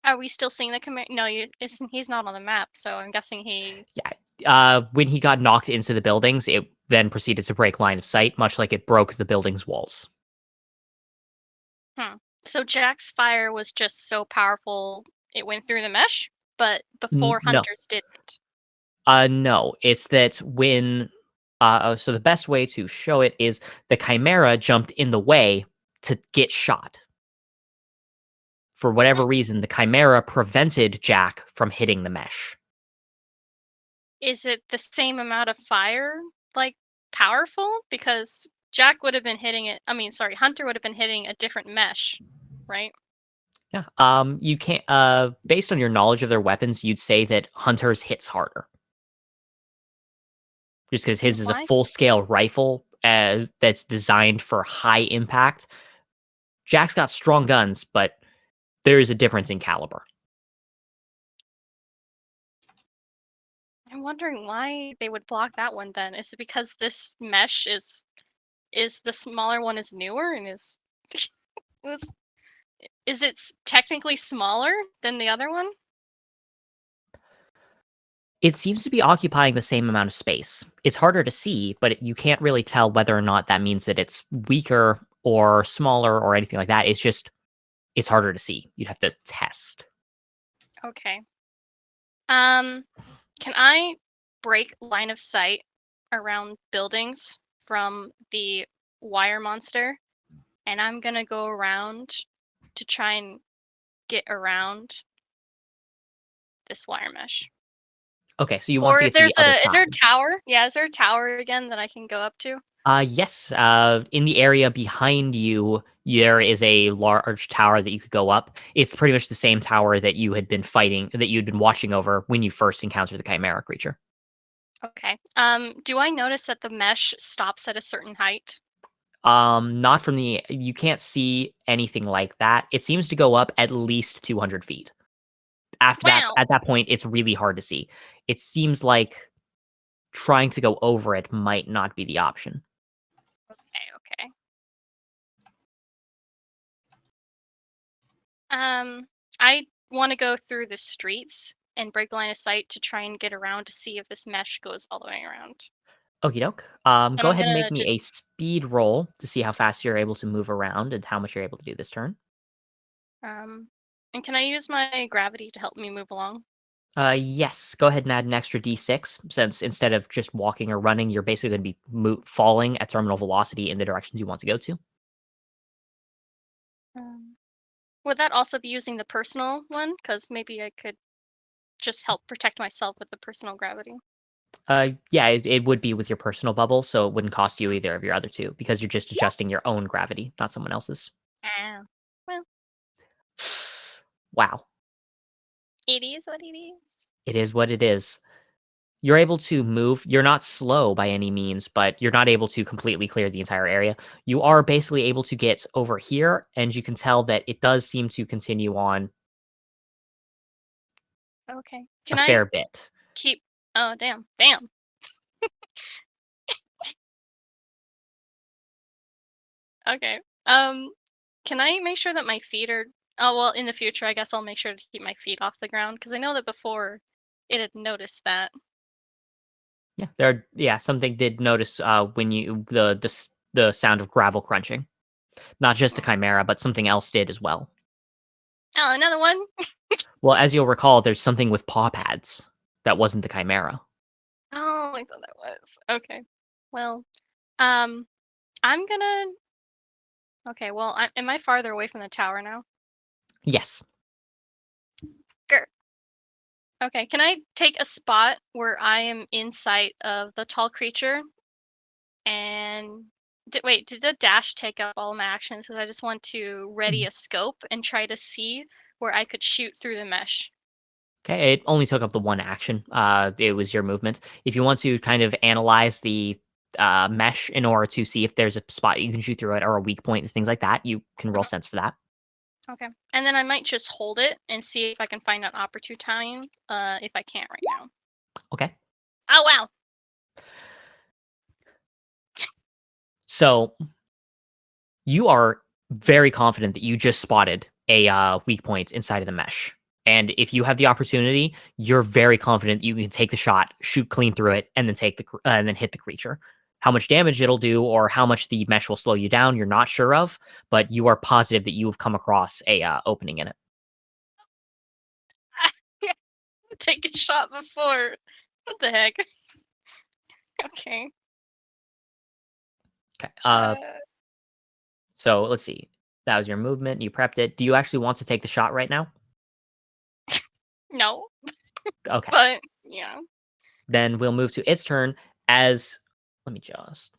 Are we still seeing the Chimera? No, he's not on the map, so I'm guessing he... Yeah. When he got knocked into the buildings, it then proceeded to break line of sight, much like it broke the building's walls. So Jack's fire was just so powerful it went through the mesh, but before Hunter's didn't. No, it's that when so the best way to show it is the Chimera jumped in the way to get shot. For whatever reason, the Chimera prevented Jack from hitting the mesh. Is it the same amount of fire, like, powerful? Because Jack would have been hitting it. I mean, sorry, Hunter would have been hitting a different mesh, right? Yeah. You can't. Based on your knowledge of their weapons, you'd say that Hunter's hits harder, just because his is a full-scale rifle that's designed for high impact. Jack's got strong guns, but there is a difference in caliber. I'm wondering why they would block that one then. Is it because this mesh is the smaller one is newer and is it technically smaller than the other one? It seems to be occupying the same amount of space. It's harder to see, but you can't really tell whether or not that means that it's weaker or smaller or anything like that. It's harder to see. You'd have to test. Okay. Can I break line of sight around buildings from the wire monster? And I'm gonna go around to try and get around this wire mesh. Okay, so you want to get to the other side. Is there a tower? Yeah, is there a tower again that I can go up to? Yes. In the area behind you, there is a large tower that you could go up. It's pretty much the same tower that you had been watching over when you first encountered the Chimera creature. Okay. Do I notice that the mesh stops at a certain height? Not from the. You can't see anything like that. It seems to go up at least 200 feet. After that, Wow. at that point, it's really hard to see. It seems like trying to go over it might not be the option. Okay. I want to go through the streets and break line of sight to try and get around to see if this mesh goes all the way around. Okie doke. And Go I'm ahead and gonna make me a just speed roll to see how fast you're able to move around and how much you're able to do this turn. and can I use my gravity to help me move along? Yes. Go ahead and add an extra d6, since instead of just walking or running, you're basically going to be falling at terminal velocity in the directions you want to go to. Would that also be using the personal one? Because maybe I could just help protect myself with the personal gravity. Yeah, it would be with your personal bubble, so it wouldn't cost you either of your other two because you're just adjusting your own gravity, not someone else's. Ah, well, Wow. it is what it is. It is what it is. You're able to move. You're not slow by any means, but you're not able to completely clear the entire area. You are basically able to get over here, and you can tell that it does seem to continue on Okay. a Can I fair bit. keep? Oh, damn. Okay. Can I make sure that my feet are? Oh well, in the future, I guess I'll make sure to keep my feet off the ground because I know that before it had noticed that. Something did notice when you the sound of gravel crunching. Not just the chimera, but something else did as well. Oh, another one. Well, as you'll recall, there's something with paw pads that wasn't the chimera. Oh, I thought that was okay. Well, um, I'm gonna. Okay. Well, am I farther away from the tower now? Yes. Grr. Okay. Can I take a spot where I am in sight of the tall creature? And did the dash take up all my actions? Because I just want to ready a scope and try to see where I could shoot through the mesh. Okay, it only took up the one action. It was your movement. If you want to kind of analyze the mesh in order to see if there's a spot you can shoot through it or a weak point and things like that, you can roll Mhm. sense for that. Okay. And then I might just hold it and see if I can find an opportune time. If I can't right now. Okay. Oh wow. So you are very confident that you just spotted a weak point inside of the mesh. And if you have the opportunity, you're very confident you can take the shot, shoot clean through it, and then and then hit the creature. How much damage it'll do, or how much the mesh will slow you down, you're not sure of, but you are positive that you have come across a opening in it. Take a shot before. What the heck? Okay. Okay. Uh, So let's see. That was your movement. You prepped it. Do you actually want to take the shot right now? no, Okay. but yeah. Then we'll move to its turn as. Let me just.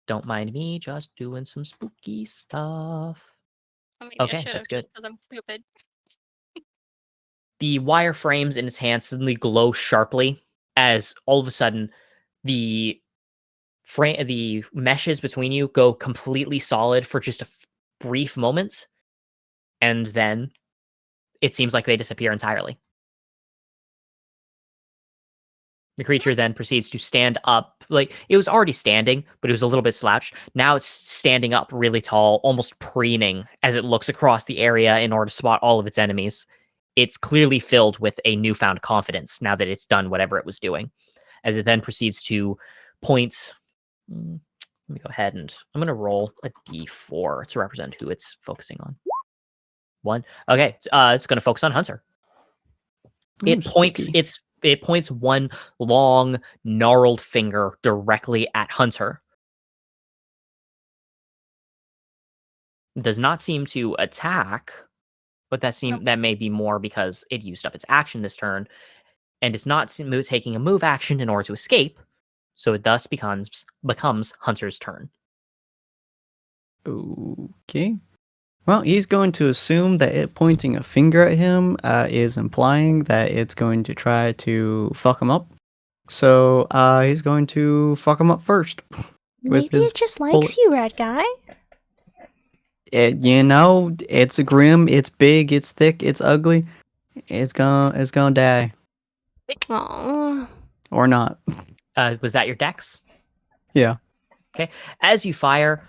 Don't mind me, just doing some spooky stuff. Or maybe I Okay, should that's have good. just because I'm stupid. The wire frames in his hand suddenly glow sharply as all of a sudden the the meshes between you go completely solid for just a brief moment, and then it seems like they disappear entirely. The creature then proceeds to stand up. Like, it was already standing, but it was a little bit slouched. Now it's standing up really tall, almost preening as it looks across the area in order to spot all of its enemies. It's clearly filled with a newfound confidence now that it's done whatever it was doing. As it then proceeds to point. Let me go ahead and I'm going to roll a d4 to represent who it's focusing on. One. Okay, it's going to focus on Hunter. Ooh, It points spooky. it points one long gnarled finger directly at Hunter. It does not seem to attack, but Nope. that may be more because it used up its action this turn, and it's not taking a move action in order to escape. So it thus becomes Hunter's turn. Okay. Well, he's going to assume that it pointing a finger at him is implying that it's going to try to fuck him up. So he's going to fuck him up first. With Maybe his it just likes you, bullets. red guy. It's a Grimm. It's big. It's thick. It's ugly. It's gonna die Aww. or not. Was that your dex? Yeah. Okay. As you fire,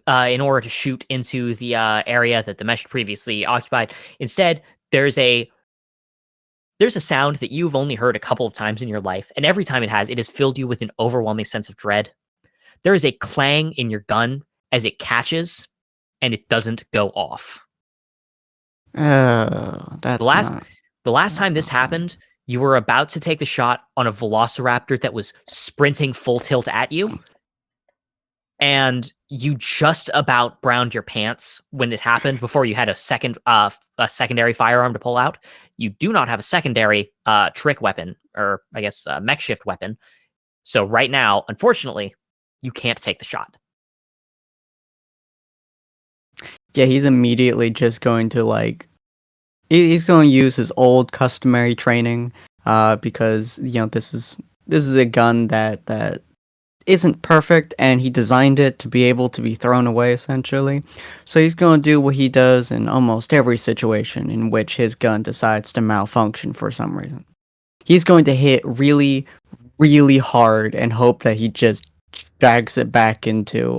in order to shoot into the area that the mesh previously occupied, instead there's a sound that you've only heard a couple of times in your life, and every time it has filled you with an overwhelming sense of dread. There is a clang in your gun as it catches, and it doesn't go off. That's The last time that's this not fun. happened, you were about to take the shot on a velociraptor that was sprinting full tilt at you, and you just about browned your pants when it happened before you had a secondary firearm to pull out. You do not have a secondary trick weapon, or I guess mech shift weapon. So right now, unfortunately, you can't take the shot. Yeah, he's immediately just going to he's going to use his old customary training because this is a gun that isn't perfect, and he designed it to be able to be thrown away essentially. So he's going to do what he does in almost every situation in which his gun decides to malfunction for some reason. He's going to hit really, really hard and hope that he just drags it back into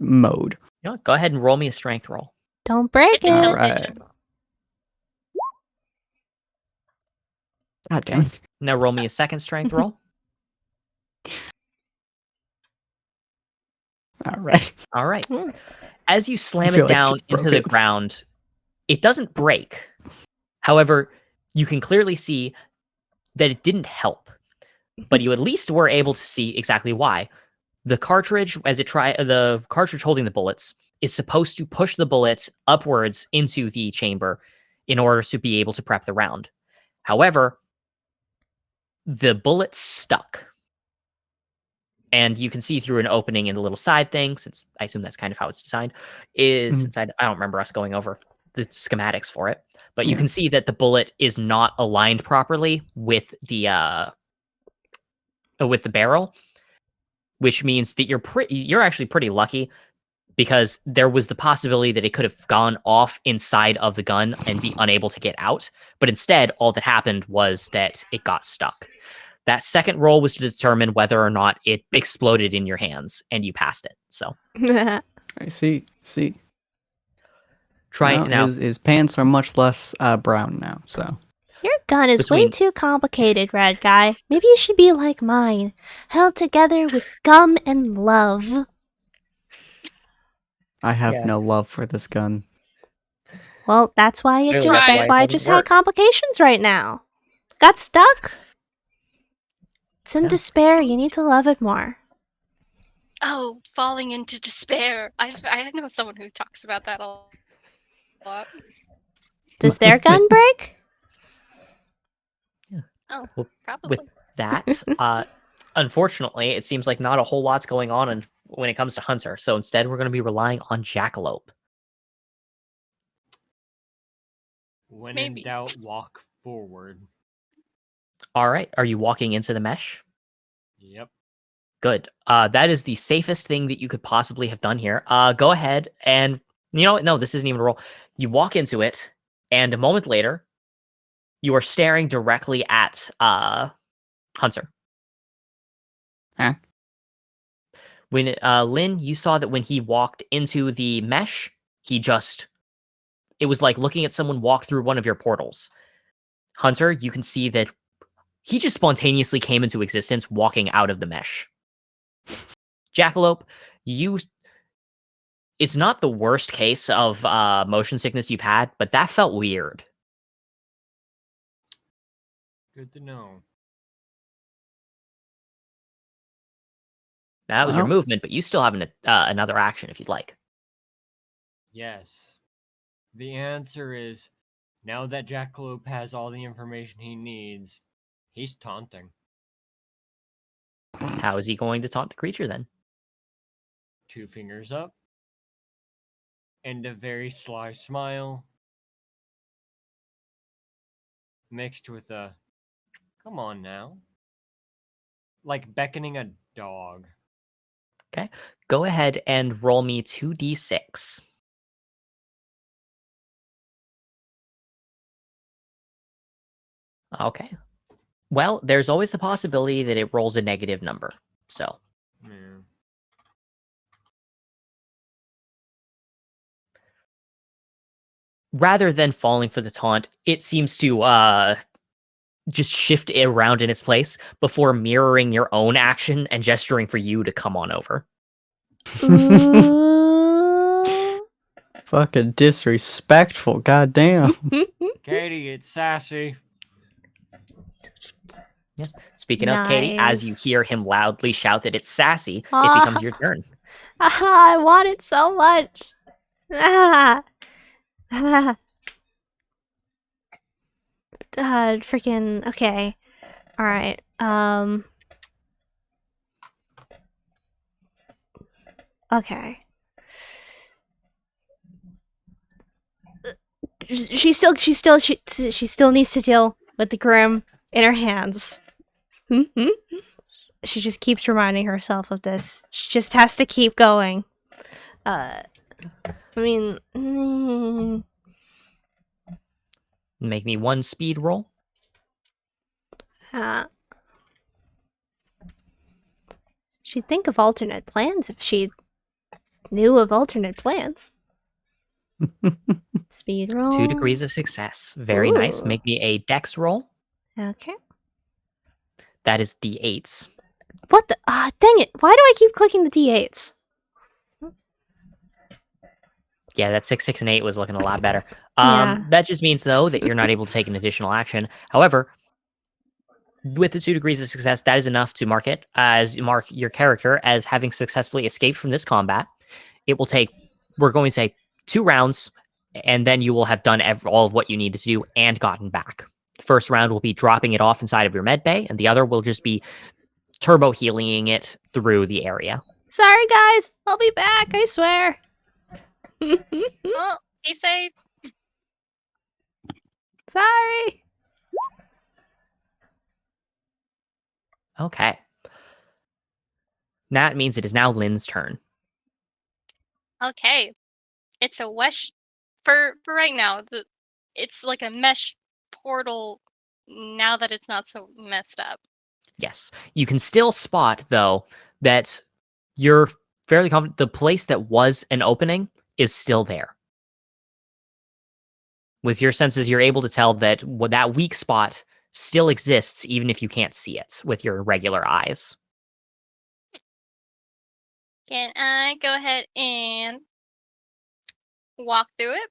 mode. You know what? Go ahead and roll me a strength roll. Don't break Hit the it. tilt Alright. digit. God damn it. Now roll me a second strength roll. Alright. All right. Hmm. As you slam feel it like down just broke into the it. ground, it doesn't break. However, you can clearly see that it didn't help, but you at least were able to see exactly why. The cartridge, the cartridge holding the bullets, is supposed to push the bullets upwards into the chamber in order to be able to prep the round. However, the bullet stuck. And you can see through an opening in the little side thing, since I assume that's kind of how it's designed, since I don't remember us going over the schematics for it, but you Yeah. can see that the bullet is not aligned properly with the barrel, which means that you're actually pretty lucky, because there was the possibility that it could have gone off inside of the gun and be unable to get out. But instead, all that happened was that it got stuck. That second roll was to determine whether or not it exploded in your hands, and you passed it. So I see. try Well, now. his pants are much less brown now, so. Your gun is way Between- too complicated, red guy. Maybe you should be like mine, held together with gum and love. I have Yeah. no love for this gun. Well, that's why it Clearly, just that's that's why why it it just doesn't had work. complications right now. Got stuck. It's in Yeah. despair. You need to love it more. Oh, falling into despair. I know someone who talks about that a lot. Does their gun break? Oh, Well, probably. with that, unfortunately, it seems like not a whole lot's going on when it comes to Hunter. So instead, we're going to be relying on Jackalope. When Maybe. in doubt, walk forward. All right. Are you walking into the mesh? Yep. Good. That is the safest thing that you could possibly have done here. Go ahead and, you know what? No, this isn't even a roll. You walk into it, and a moment later, you are staring directly at Hunter. Huh? When Lynn, you saw that when he walked into the mesh, it was like looking at someone walk through one of your portals. Hunter, you can see that he just spontaneously came into existence walking out of the mesh. Jackalope, it's not the worst case of motion sickness you've had, but that felt weird. Good to know. That was your Well. movement, but you still have another action if you'd like. Yes. The answer is, now that Jackalope has all the information he needs, he's taunting. How is he going to taunt the creature then? 2 fingers up. and a very sly smile mixed with a come on now, like beckoning a dog. Okay. Go ahead and roll me 2d6. Okay. Well, there's always the possibility that it rolls a negative number. So, Yeah. rather than falling for the taunt, it seems to just shift it around in its place before mirroring your own action and gesturing for you to come on over. Ooh. Fucking disrespectful, goddamn. Katie, it's sassy. Speaking of Katie, as you Nice. hear him loudly shout that it's sassy, it Ah. becomes your turn. I want it so much. Ah. Ah. Freaking okay. All right. Okay. She still needs to deal with the Grimm in her hands. She just keeps reminding herself of this. She just has to keep going. I mean, Make me one speed roll. she'd think of alternate plans if she knew of alternate plans. Speed roll. 2 degrees of success. Very nice. Ooh. Make me a dex roll. Okay. That is d8s. What the? Dang it! Why do I keep clicking the d8s? Yeah, that 6, 6, and 8 was looking a lot better. Yeah. That just means, though, that you're not able to take an additional action. However, with the 2 degrees of success, that is enough to mark your character as having successfully escaped from this combat. It will take, we're going to say, 2 rounds, and then you will have done all of what you needed to do and gotten back. First round will be dropping it off inside of your med bay, and the other will just be turbo healing it through the area. Sorry, guys. I'll be back. I swear. Oh, he say Sorry. Okay. That means it is now Lynn's turn. okay. It's a mesh for right now. It's like a mesh portal now that it's not so messed up. Yes. You can still spot, though, that you're fairly confident the place that was an opening is still there. With your senses, you're able to tell that that weak spot still exists, even if you can't see it with your regular eyes. Can I go ahead and walk through it?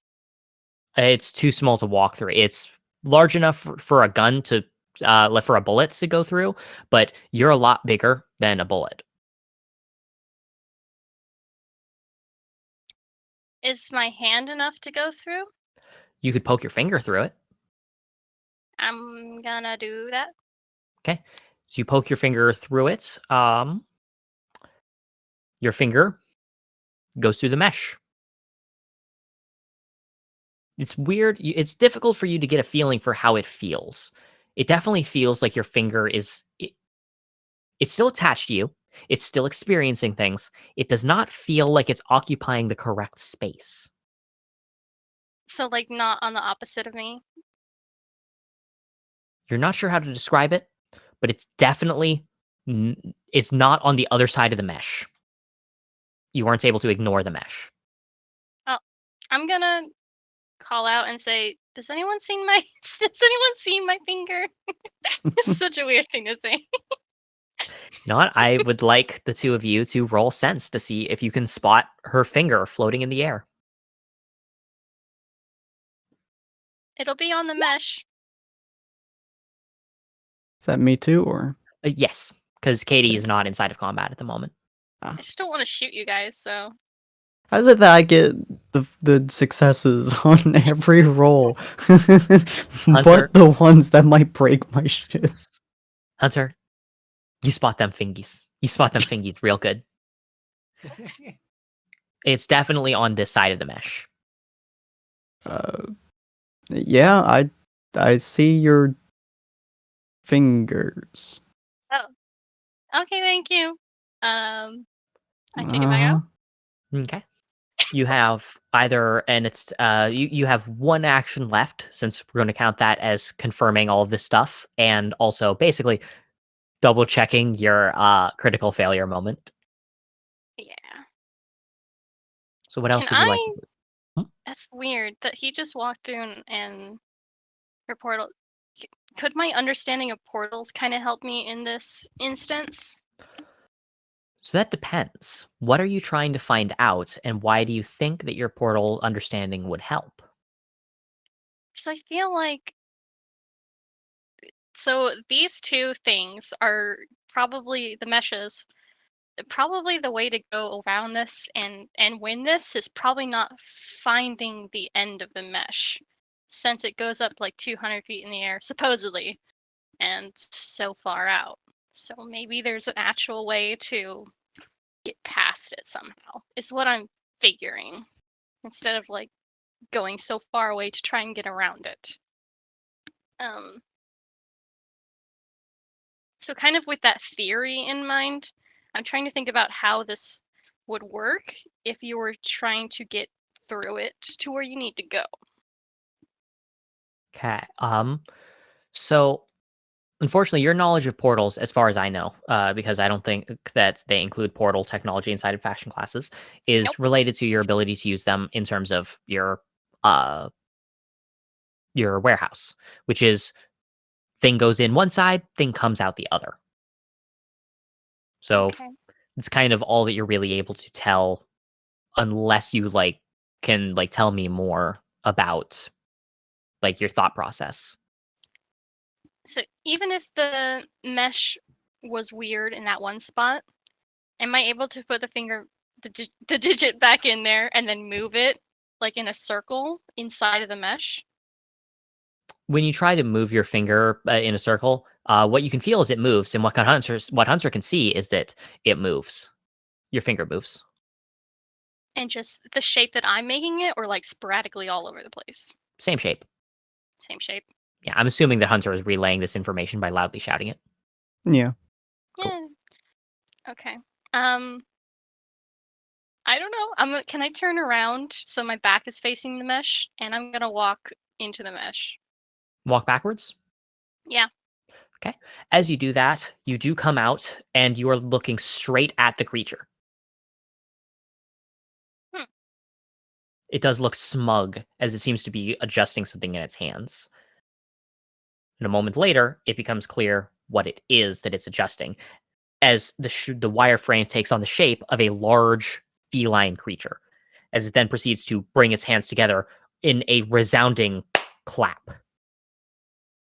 It's too small to walk through. It's large enough for a gun to, for a bullet to go through, but you're a lot bigger than a bullet. Is my hand enough to go through? You could poke your finger through it. I'm gonna do that. Okay. So you poke your finger through it. Your finger goes through the mesh. It's weird. It's difficult for you to get a feeling for how it feels. It definitely feels like your finger is... It's still attached to you. It's still experiencing things. It does not feel like it's occupying the correct space. So, like, not on the opposite of me. You're not sure how to describe it, but it's definitely... It's not on the other side of the mesh. You weren't able to ignore the mesh. Oh, I'm gonna call out and say, "Does anyone see my? Does anyone see my finger?" It's such a weird thing to say. You know what? I would like the two of you to roll sense to see if you can spot her finger floating in the air. It'll be on the mesh. Is that me too, or? Yes, because Katie is not inside of combat at the moment. I just don't want to shoot you guys, so. How is it that I get the successes on every roll, but the ones that might break my shit? Hunter, you spot them fingies. You spot them fingies real good. It's definitely on this side of the mesh. Yeah, I see your fingers. Oh, okay, thank you. I take it back out. Okay. You have either, and it's you have one action left, since we're going to count that as confirming all of this stuff, and also basically double checking your critical failure moment. Yeah. So what else Can would you like I? to do? That's weird that he just walked through and her portal. Could my understanding of portals kind of help me in this instance? So that depends. What are you trying to find out, and why do you think that your portal understanding would help? Because I feel like so these two things are probably the meshes. Probably the way to go around this and win this is probably not finding the end of the mesh, since it goes up like 200 feet in the air supposedly, and so far out. So maybe there's an actual way to get past it somehow. Is what I'm figuring, instead of like going so far away to try and get around it. Um, so kind of with that theory in mind, I'm trying to think about how this would work if you were trying to get through it to where you need to go. Okay. So unfortunately, your knowledge of portals, as far as I know, because I don't think that they include portal technology inside of fashion classes, Nope. is related to your ability to use them in terms of your warehouse, which is thing goes in one side, thing comes out the other. So Okay. it's kind of all that you're really able to tell, unless you can tell me more about your thought process. So even if the mesh was weird in that one spot, am I able to put the digit back in there and then move it like in a circle inside of the mesh? When you try to move your finger in a circle, what you can feel is it moves, and what Hunter can see is that it moves. Your finger moves. And just the shape that I'm making it, or like sporadically all over the place? Same shape. Same shape. Yeah, I'm assuming that Hunter is relaying this information by loudly shouting it. Yeah. Cool. Yeah. Okay. I don't know. Can I turn around so my back is facing the mesh, and I'm gonna walk into the mesh? Walk backwards. Yeah. Okay. As you do that, you do come out, and you are looking straight at the creature. Hmm. It does look smug, as it seems to be adjusting something in its hands. And a moment later, it becomes clear what it is that it's adjusting, as the wireframe takes on the shape of a large feline creature, as it then proceeds to bring its hands together in a resounding clap.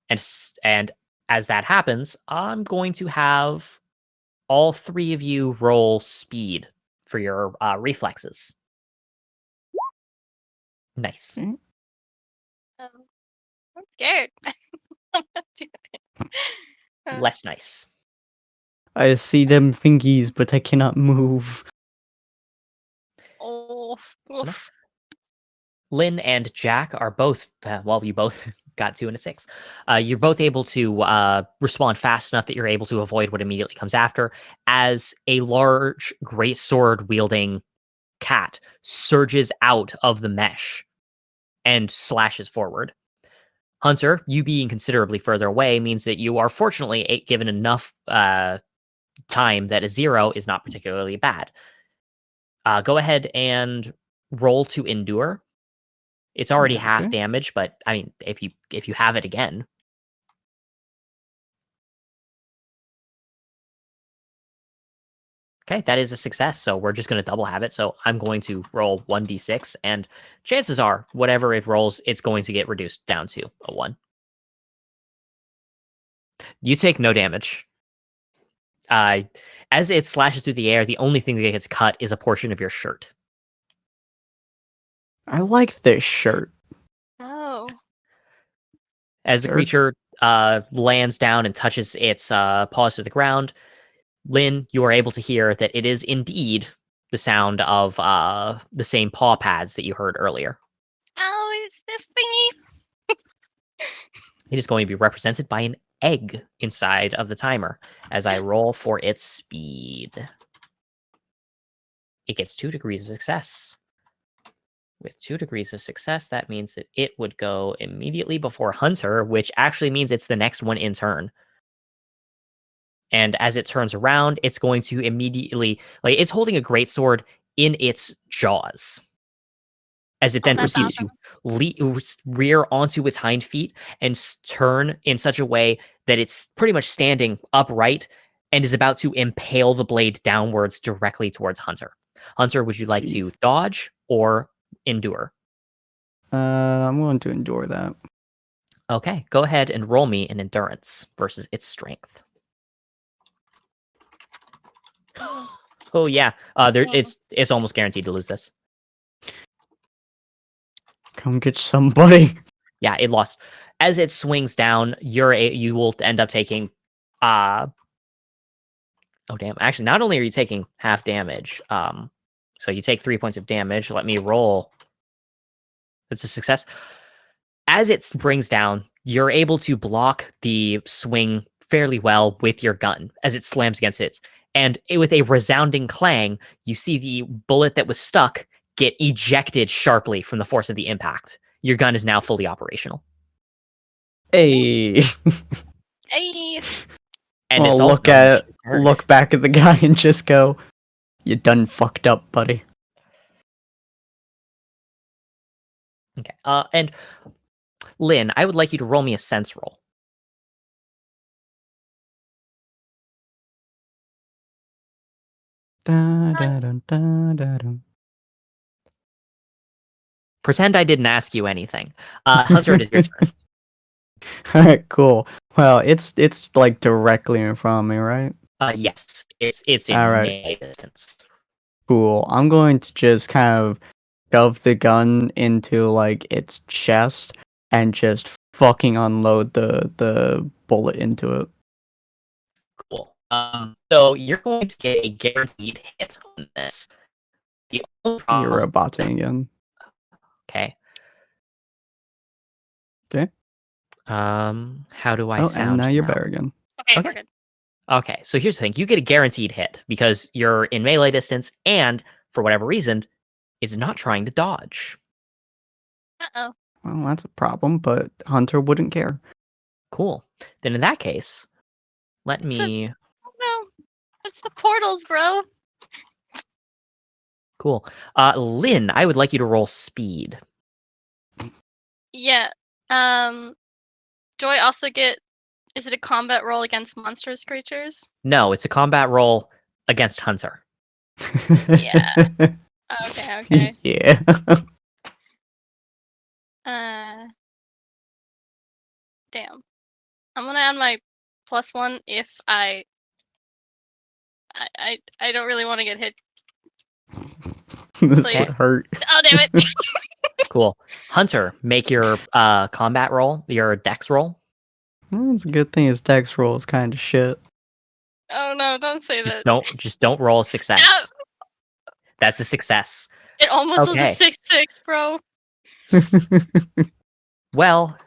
And as that happens, I'm going to have all three of you roll speed for your reflexes. Nice. Mm. I'm scared. I'm not doing it. Less nice. I see them fingies, but I cannot move. Oh. So no. Oof. Lynn and Jack are both, you both got 2 and a 6. You're both able to respond fast enough that you're able to avoid what immediately comes after, as a large, great sword wielding cat surges out of the mesh and slashes forward. Hunter, you being considerably further away means that you are fortunately given enough time that a 0 is not particularly bad. Go ahead and roll to endure. It's already half Okay. damage, but I mean, if you have it again. Okay, that is a success. So we're just going to double have it. So I'm going to roll 1d6, and chances are, whatever it rolls, it's going to get reduced down to a 1. You take no damage. As it slashes through the air, the only thing that gets cut is a portion of your shirt. I like this shirt. Oh. As the Sure. creature lands down and touches its paws to the ground, Lynn, you are able to hear that it is indeed the sound of the same paw pads that you heard earlier. Oh, it's this thingy. It is going to be represented by an egg inside of the timer as I roll for its speed. It gets 2 degrees of success. With 2 degrees of success, that means that it would go immediately before Hunter, which actually means it's the next one in turn. And as it turns around, it's going to immediately, like, it's holding a greatsword in its jaws. As it then that's proceeds to rear onto its hind feet and turn in such a way that it's pretty much standing upright and is about to impale the blade downwards directly towards Hunter. Hunter, would you like to dodge or endure? I'm going to endure that. Okay, go ahead and roll me an endurance versus its strength. Oh yeah, it's almost guaranteed to lose this. Come get somebody. Yeah, it lost. As it swings down, you will end up taking oh damn. Actually, not only are you taking half damage, so you take 3 points of damage. Let me roll. It's a success. As it springs down, you're able to block the swing fairly well with your gun as it slams against it. And with a resounding clang, you see the bullet that was stuck get ejected sharply from the force of the impact. Your gun is now fully operational. Hey. Hey. And I'll it's also look back at the guy and just go, "You done fucked up, buddy." Okay. And Lynn, I would like you to roll me a sense roll. Da, da, da, da, da, da. Pretend I didn't ask you anything. Hunter, it is your turn. All right, cool. Well, it's like directly in front of me, right? Yes, it's in All right. melee distance. Cool. I'm going to just kind of shove the gun into like its chest and just fucking unload the bullet into it. Cool. So you're going to get a guaranteed hit on this. The only problem You're is- roboting again. Okay. Okay. How do I Oh, sound and now you're now? better again. Okay, Okay. we're good. Okay, so here's the thing. You get a guaranteed hit because you're in melee distance and, for whatever reason, it's not trying to dodge. Uh-oh. Well, that's a problem, but Hunter wouldn't care. Cool. Then in that case, let It's a- me... No. It's the portals, bro. Cool. Lynn, I would like you to roll speed. Yeah. Do I also get... Is it a combat roll against monstrous creatures? No, it's a combat roll against Hunter. Yeah. Okay. Yeah. Damn. I'm gonna add my +1 if I don't really want to get hit. This Please. would hurt. Oh, damn it. Cool. Hunter, make your combat roll, your dex roll. Well, it's a good thing his dex roll is kind of shit. Oh no, don't say that. Just don't roll a success. No! That's a success. It almost Okay. was a 6-6, bro. Well,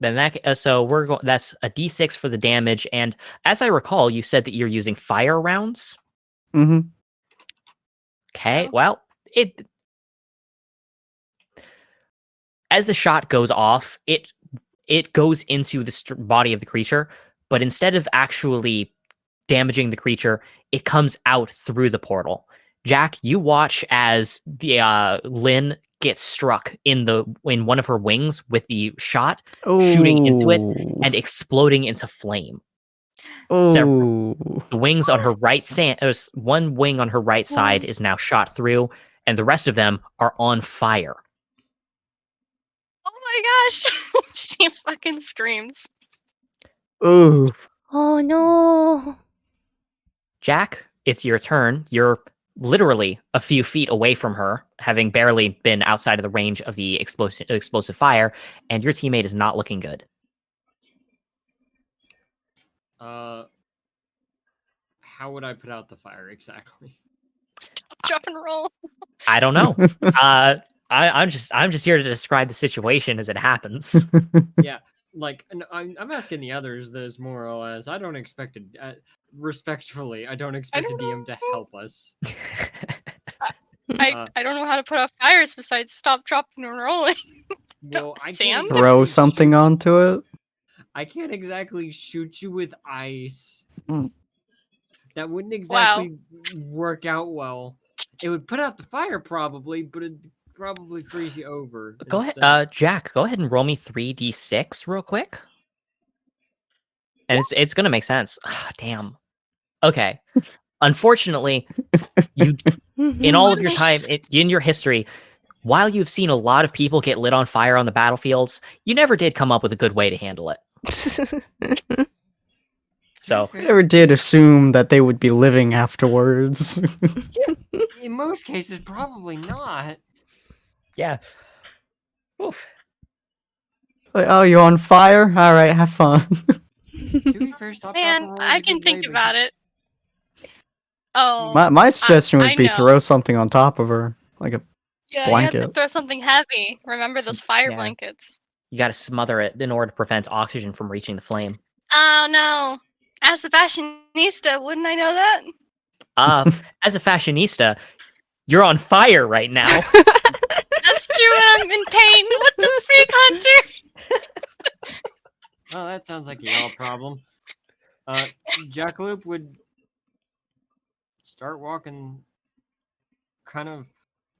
then so we're going. That's a d6 for the damage, and as I recall, you said that you're using fire rounds. Mm-hmm. Okay. Oh. Well, as the shot goes off, it goes into the body of the creature, but instead of actually damaging the creature, it comes out through the portal. Jack, you watch as the Lynn gets struck in one of her wings with the shot, shooting into it and exploding into flame. Oh. The wings on her one wing on her right side is now shot through, and the rest of them are on fire. Oh my gosh. She fucking screams. Ooh. Oh no. Jack, it's your turn. You're literally a few feet away from her, having barely been outside of the range of the explosive fire, and your teammate is not looking good. How would I put out the fire exactly? Drop and roll. I don't know. I'm just here to describe the situation as it happens. Yeah, like, and I'm asking the others this more or less. I don't expect it. Respectfully, I don't expect a don't DM to help us. I don't know how to put out fires besides stop, dropping, and rolling. Well, I Sam? can't Throw exactly something shoot- onto it. I can't exactly shoot you with ice. Mm. That wouldn't exactly work out well. It would put out the fire probably, but it'd probably freeze you over. Go instead. ahead, Jack. Go ahead and roll me 3d6 real quick. And it's gonna make sense. Damn. Okay. Unfortunately, you in all of your time in your history, while you've seen a lot of people get lit on fire on the battlefields, you never did come up with a good way to handle it. So I never did assume that they would be living afterwards. In most cases, probably not. yeah. Oof. Like, oh, you're on fire? Alright, have fun. To be fair, stop, drop, Man, and roll I is a can good think way, but about it. Oh, My suggestion would I be know. throw something on top of her. Like a yeah, you have to blanket. throw something heavy. Remember those fire Yeah. blankets. You got to smother it in order to prevent oxygen from reaching the flame. Oh no! As a fashionista, wouldn't I know that? As a fashionista, you're on fire right now. That's true, and I'm in pain. What the freak, Hunter? Oh, that sounds like a y'all problem. Jackalope would start walking kind of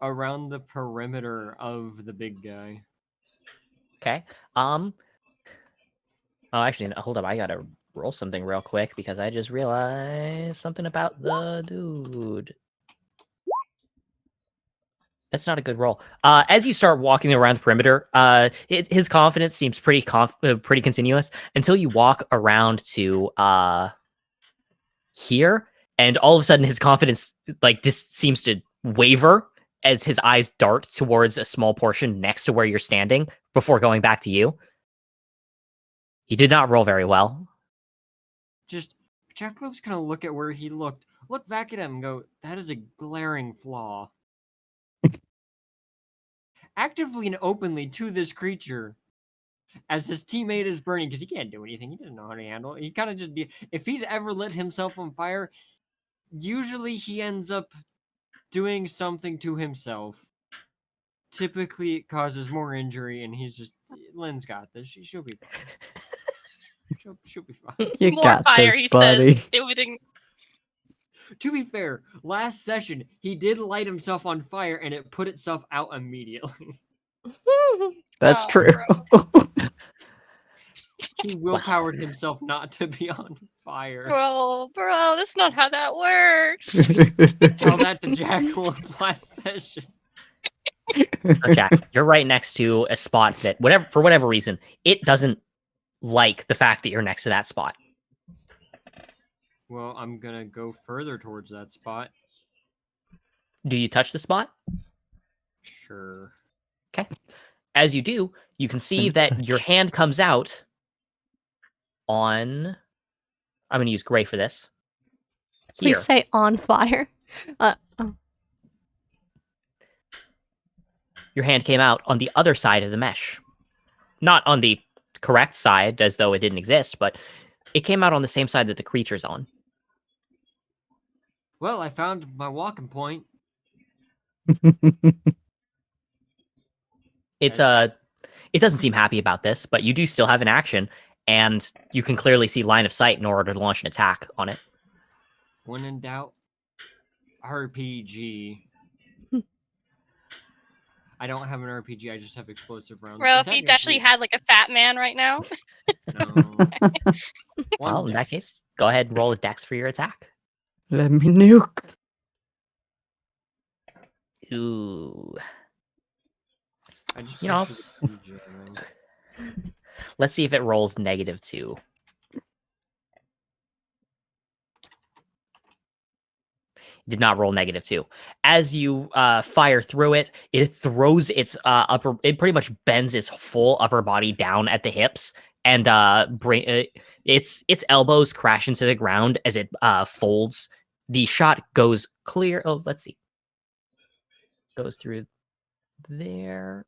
around the perimeter of the big guy. Okay. Oh, actually, no, hold up. I gotta roll something real quick because I just realized something about the dude. That's not a good roll. As you start walking around the perimeter, his confidence seems pretty continuous until you walk around to here, and all of a sudden his confidence just seems to waver as his eyes dart towards a small portion next to where you're standing before going back to you. He did not roll very well. Just Jackalope's gonna look at where he look back at him and go, that is a glaring flaw. Actively and openly to this creature as his teammate is burning, because he can't do anything. He doesn't know how to handle it. He kind of just be, if he's ever lit himself on fire, usually he ends up doing something to himself. Typically it causes more injury, and he's just, Lynn's got this. She'll be fine. She'll be fine. You More got fire, this, he buddy. says. It would. To be fair, last session he did light himself on fire, and it put itself out immediately. That's Oh, true. He willpowered himself not to be on fire. Bro, that's not how that works. Tell that to Jackalope last session. So, Jack, you're right next to a spot that, for whatever reason, it doesn't like the fact that you're next to that spot. Well, I'm gonna go further towards that spot. Do you touch the spot? Sure. Okay. As you do, you can see that your hand comes out on... I'm going to use gray for this. Here. Please say on fire. Your hand came out on the other side of the mesh. Not on the correct side, as though it didn't exist, but it came out on the same side that the creature's on. Well, I found my walking point. It doesn't seem happy about this, but you do still have an action, and you can clearly see line of sight in order to launch an attack on it. When in doubt, RPG. I don't have an RPG, I just have explosive rounds. Bro, And if he actually had like a fat man right now. No. Well, in that case, go ahead and roll a dex for your attack. Let me nuke. Ooh. I just You know. picture the RPG round. Let's see if it rolls -2. Did not roll -2. As you fire through it, it throws its it pretty much bends its full upper body down at the hips, and its elbows crash into the ground as it folds. The shot goes clear. Oh, let's see. goes through there.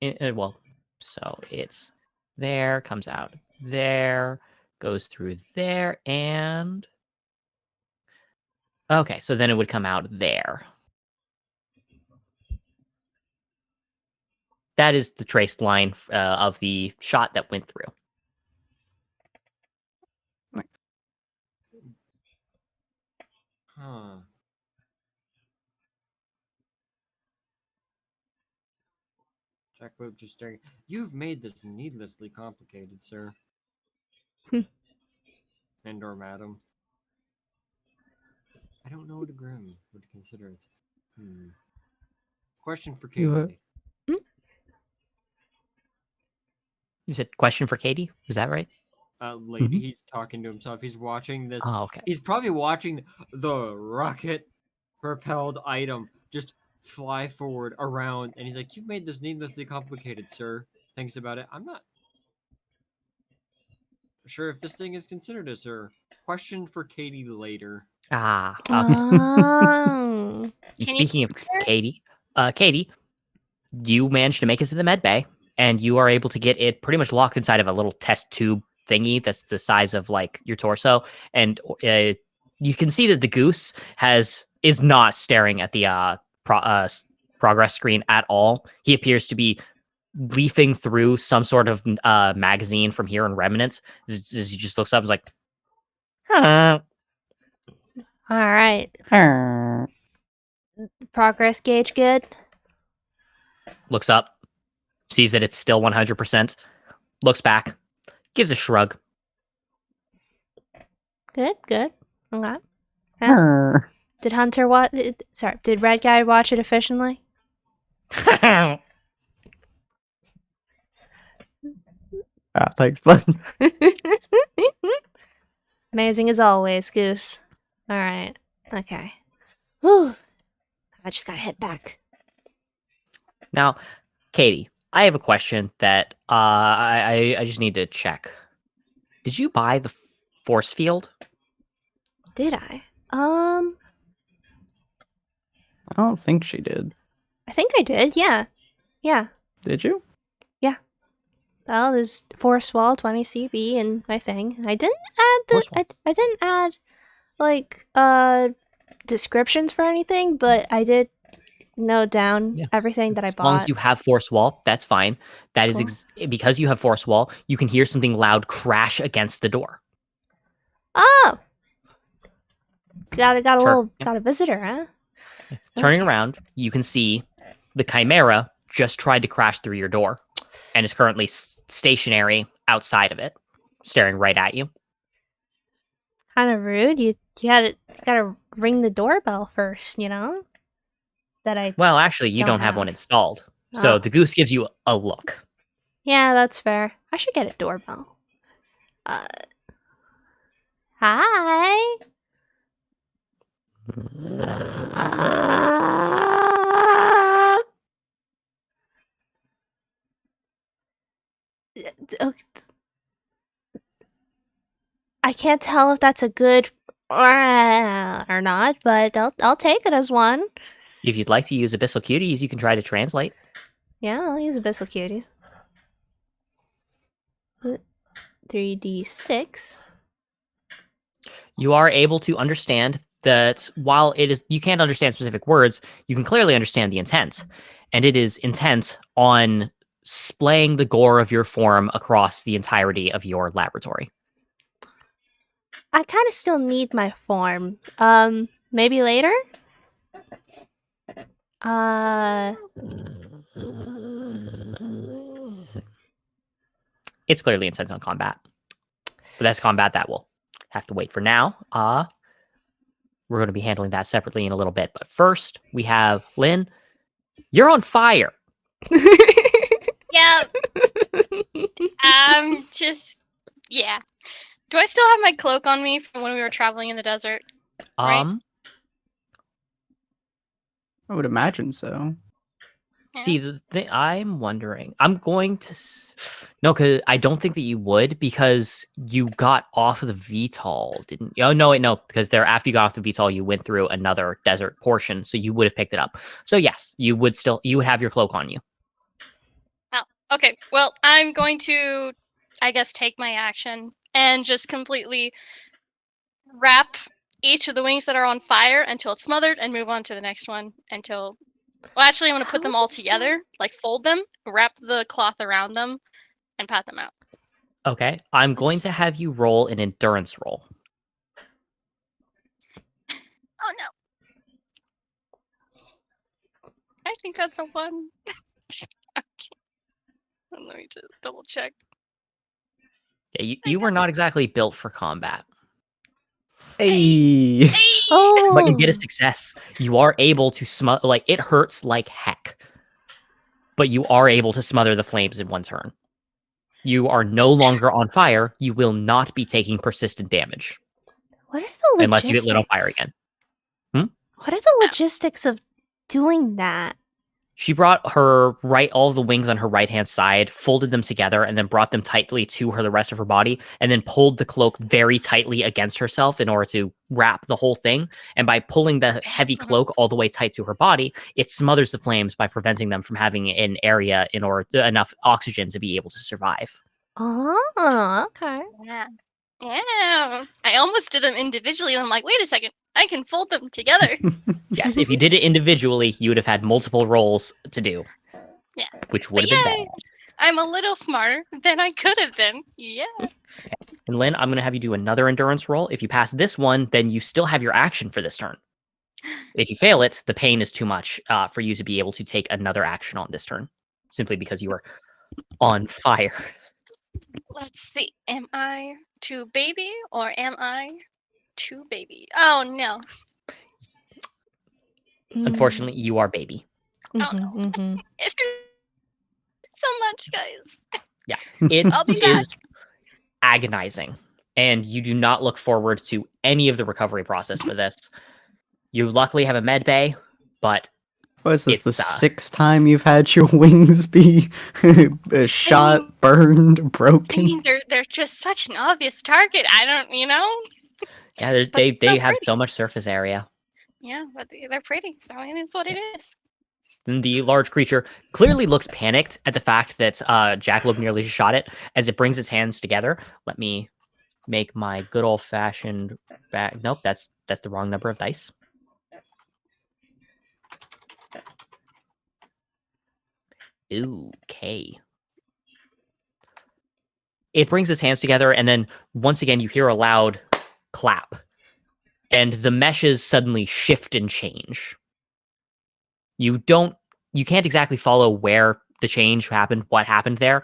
Well, so it's there, comes out there, goes through there, and okay, so then it would come out there. That is the traced line of the shot that went through. Huh. Jack Loop just staring. You've made this needlessly complicated, sir. And or madam. I don't know what a Grimm would consider it. Question for You, Katie. You said question for Katie? Is that right? Lady, Mhm. he's talking to himself. He's watching this. Oh, okay. He's probably watching the rocket-propelled item just fly forward around, and he's like, "You've made this needlessly complicated, sir." Thinks about it. I'm not sure if this thing is considered a sir. Question for Katie later. Ah, okay. Oh. And Can you speaking of compare? Katie, you managed to make it to the med bay, and you are able to get it pretty much locked inside of a little test tube thingy that's the size of like your torso, and you can see that the goose is not staring at the progress screen at all. He appears to be leafing through some sort of magazine from here in Remnants. As he just looks up, and is like, huh. All right. Progress gauge good. Looks up, sees that it's still 100%, looks back, gives a shrug. Good. Good. Okay. Yeah. Did Hunter watch? Sorry. Did Red Guy watch it efficiently? Thanks, bud. Amazing as always, Goose. All right. Okay. Whew. I just gotta head back. Now, Katie, I have a question that I just need to check. Did you buy the force field? Did I? I don't think she did. I think I did. Yeah. Yeah. Did you? Well, there's Force Wall 20 CB in my thing. I didn't add the. Force Wall. I didn't add like descriptions for anything, but I did note down Yeah. everything that I As long as bought. you have force wall, that's fine. That is Cool. because you have force wall, you can hear something loud crash against the door. Oh, got a little Yeah. got a visitor, huh? Turning Okay. around, you can see the Chimera just tried to crash through your door and is currently stationary outside of it, staring right at you. Kind of rude. You gotta ring the doorbell first, you know. That I Well, actually, you Don't don't have one have. installed. So Oh. the goose gives you a look. Yeah, that's fair. I should get a doorbell. Hi. Uh, I can't tell if that's a good or not, but I'll take it as one. If you'd like to use Abyssal Cuties, you can try to translate. Yeah, I'll use Abyssal Cuties. 3d6. You are able to understand that while you can't understand specific words, you can clearly understand the intent. And it is intent on splaying the gore of your form across the entirety of your laboratory. I kind of still need my form. Maybe later? It's clearly intent on combat. But that's combat that will have to wait for now. We're going to be handling that separately in a little bit. But first, we have Lynn. You're on fire. Yeah. Yeah. Do I still have my cloak on me from when we were traveling in the desert? Right. I would imagine so. See, I'm wondering. I'm going to. No, because I don't think that you would, because you got off of the VTOL, didn't you? Oh, no, wait, no, because after you got off the VTOL, you went through another desert portion, so you would have picked it up. So yes, you would have your cloak on you. Oh, okay. Well, I'm going to, I guess, take my action and just completely wrap each of the wings that are on fire until it's smothered and move on to the next one until... Well, actually, I'm going to put them all together, like fold them, wrap the cloth around them, and pat them out. Okay, I'm going to have you roll an endurance roll. Oh no. I think that's a 1. Okay. Let me just double check. Yeah, you were not exactly built for combat. Hey. Oh, But you get a success. You are able to smother, like, it hurts like heck. But you are able to smother the flames in one turn. You are no longer on fire. You will not be taking persistent damage. what are the logistics? Unless you get lit on fire again. What are the logistics of doing that? She brought all of the wings on her right-hand side, folded them together, and then brought them tightly to the rest of her body, and then pulled the cloak very tightly against herself in order to wrap the whole thing. And by pulling the heavy cloak all the way tight to her body, it smothers the flames by preventing them from having an area enough oxygen to be able to survive. Oh, okay. Yeah. Yeah. I almost did them individually, and I'm like, wait a second, I can fold them together. Yes, if you did it individually, you would have had multiple rolls to do. Yeah. Which would But have been yay, bad. I'm a little smarter than I could have been. Yeah. And Lynn, I'm going to have you do another endurance roll. If you pass this one, then you still have your action for this turn. If you fail it, the pain is too much for you to be able to take another action on this turn, simply because you are on fire. Let's see. Am I too baby or am I too baby? Oh no. Unfortunately, you are baby. Oh no. It hurts so much, guys. It I'll be is back. agonizing, and you do not look forward to any of the recovery process for this. You luckily have a med bay, but What is this, the it's, 6th time you've had your wings be shot, burned, broken? I mean, they're just such an obvious target. I don't, yeah, But they it's so have pretty. so much surface area. Yeah, but they're pretty, so I mean, it's what it is. Then the large creature clearly looks panicked at the fact that Jackalope nearly shot it as it brings its hands together. Let me make my good old-fashioned back. Nope, that's the wrong number of dice. Okay. It brings its hands together, and then once again you hear a loud clap. And the meshes suddenly shift and change. You can't exactly follow where the change happened, what happened there.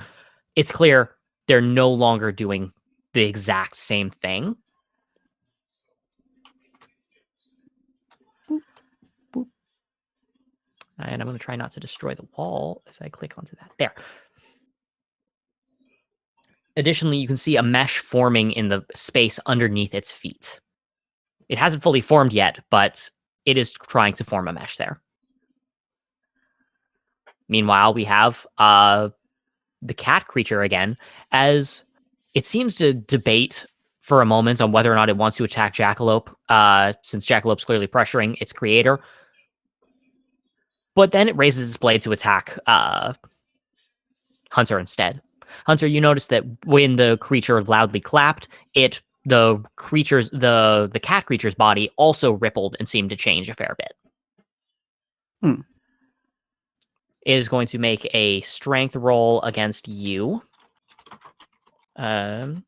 It's clear they're no longer doing the exact same thing. Boop, boop. And I'm going to try not to destroy the wall as I click onto that. There. Additionally, you can see a mesh forming in the space underneath its feet. It hasn't fully formed yet, but it is trying to form a mesh there. Meanwhile, we have the cat creature again, as it seems to debate for a moment on whether or not it wants to attack Jackalope, since Jackalope's clearly pressuring its creator. But then it raises its blade to attack Hunter instead. Hunter, you notice that when the creature loudly clapped, the cat creature's body also rippled and seemed to change a fair bit. It is going to make a strength roll against you. In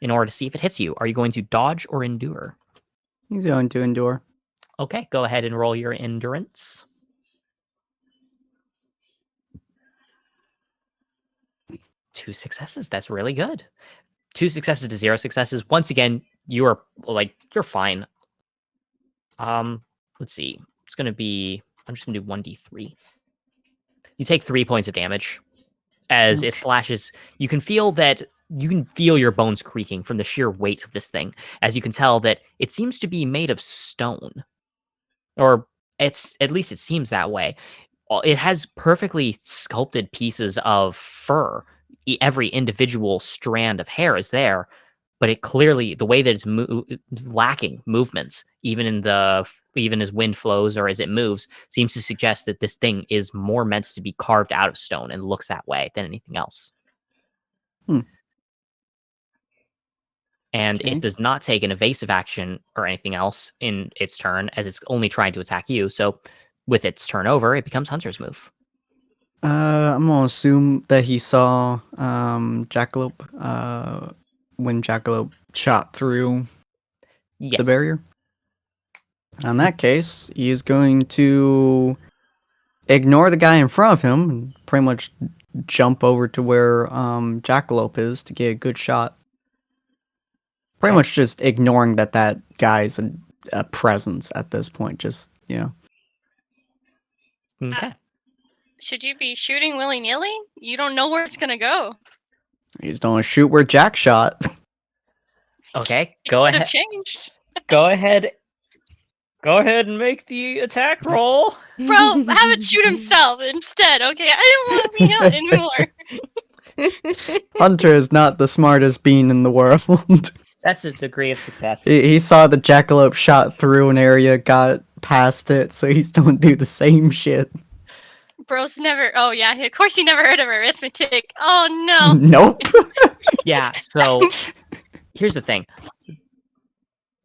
order to see if it hits you. Are you going to dodge or endure? He's going to endure. Okay, go ahead and roll your endurance. 2 successes. That's really good. 2 successes to 0 successes. Once again, you're fine. Let's see. It's going to be... I'm just going to do 1d3. You take 3 points of damage as it slashes. You can feel your bones creaking from the sheer weight of this thing, as you can tell that it seems to be made of stone. Or at least it seems that way. it has perfectly sculpted pieces of fur. Every individual strand of hair is there, but it clearly, the way that it's lacking movements, even as wind flows or as it moves, seems to suggest that this thing is more meant to be carved out of stone and looks that way than anything else. And Okay. it does not take an evasive action or anything else in its turn, as it's only trying to attack you. So with its turn over, it becomes Hunter's move. I'm gonna assume that he saw Jackalope when Jackalope shot through Yes. the barrier. In that case, he is going to ignore the guy in front of him and pretty much jump over to where Jackalope is to get a good shot. Pretty Okay. much just ignoring that guy's a presence at this point. Just, you know. Okay. Should you be shooting willy-nilly? You don't know where it's gonna go. He's gonna shoot where Jack shot. Okay. It Go would have ahead. changed. Go ahead. Go ahead and make the attack roll. Bro, have it shoot himself instead, okay? I don't want to be out anymore. Hunter is not the smartest being in the world. That's a degree of success. He saw the jackalope shot through an area, got past it, so he's gonna do the same shit. Bro's never. Oh yeah, of course you never heard of arithmetic. Oh no. Nope. Yeah, so here's the thing.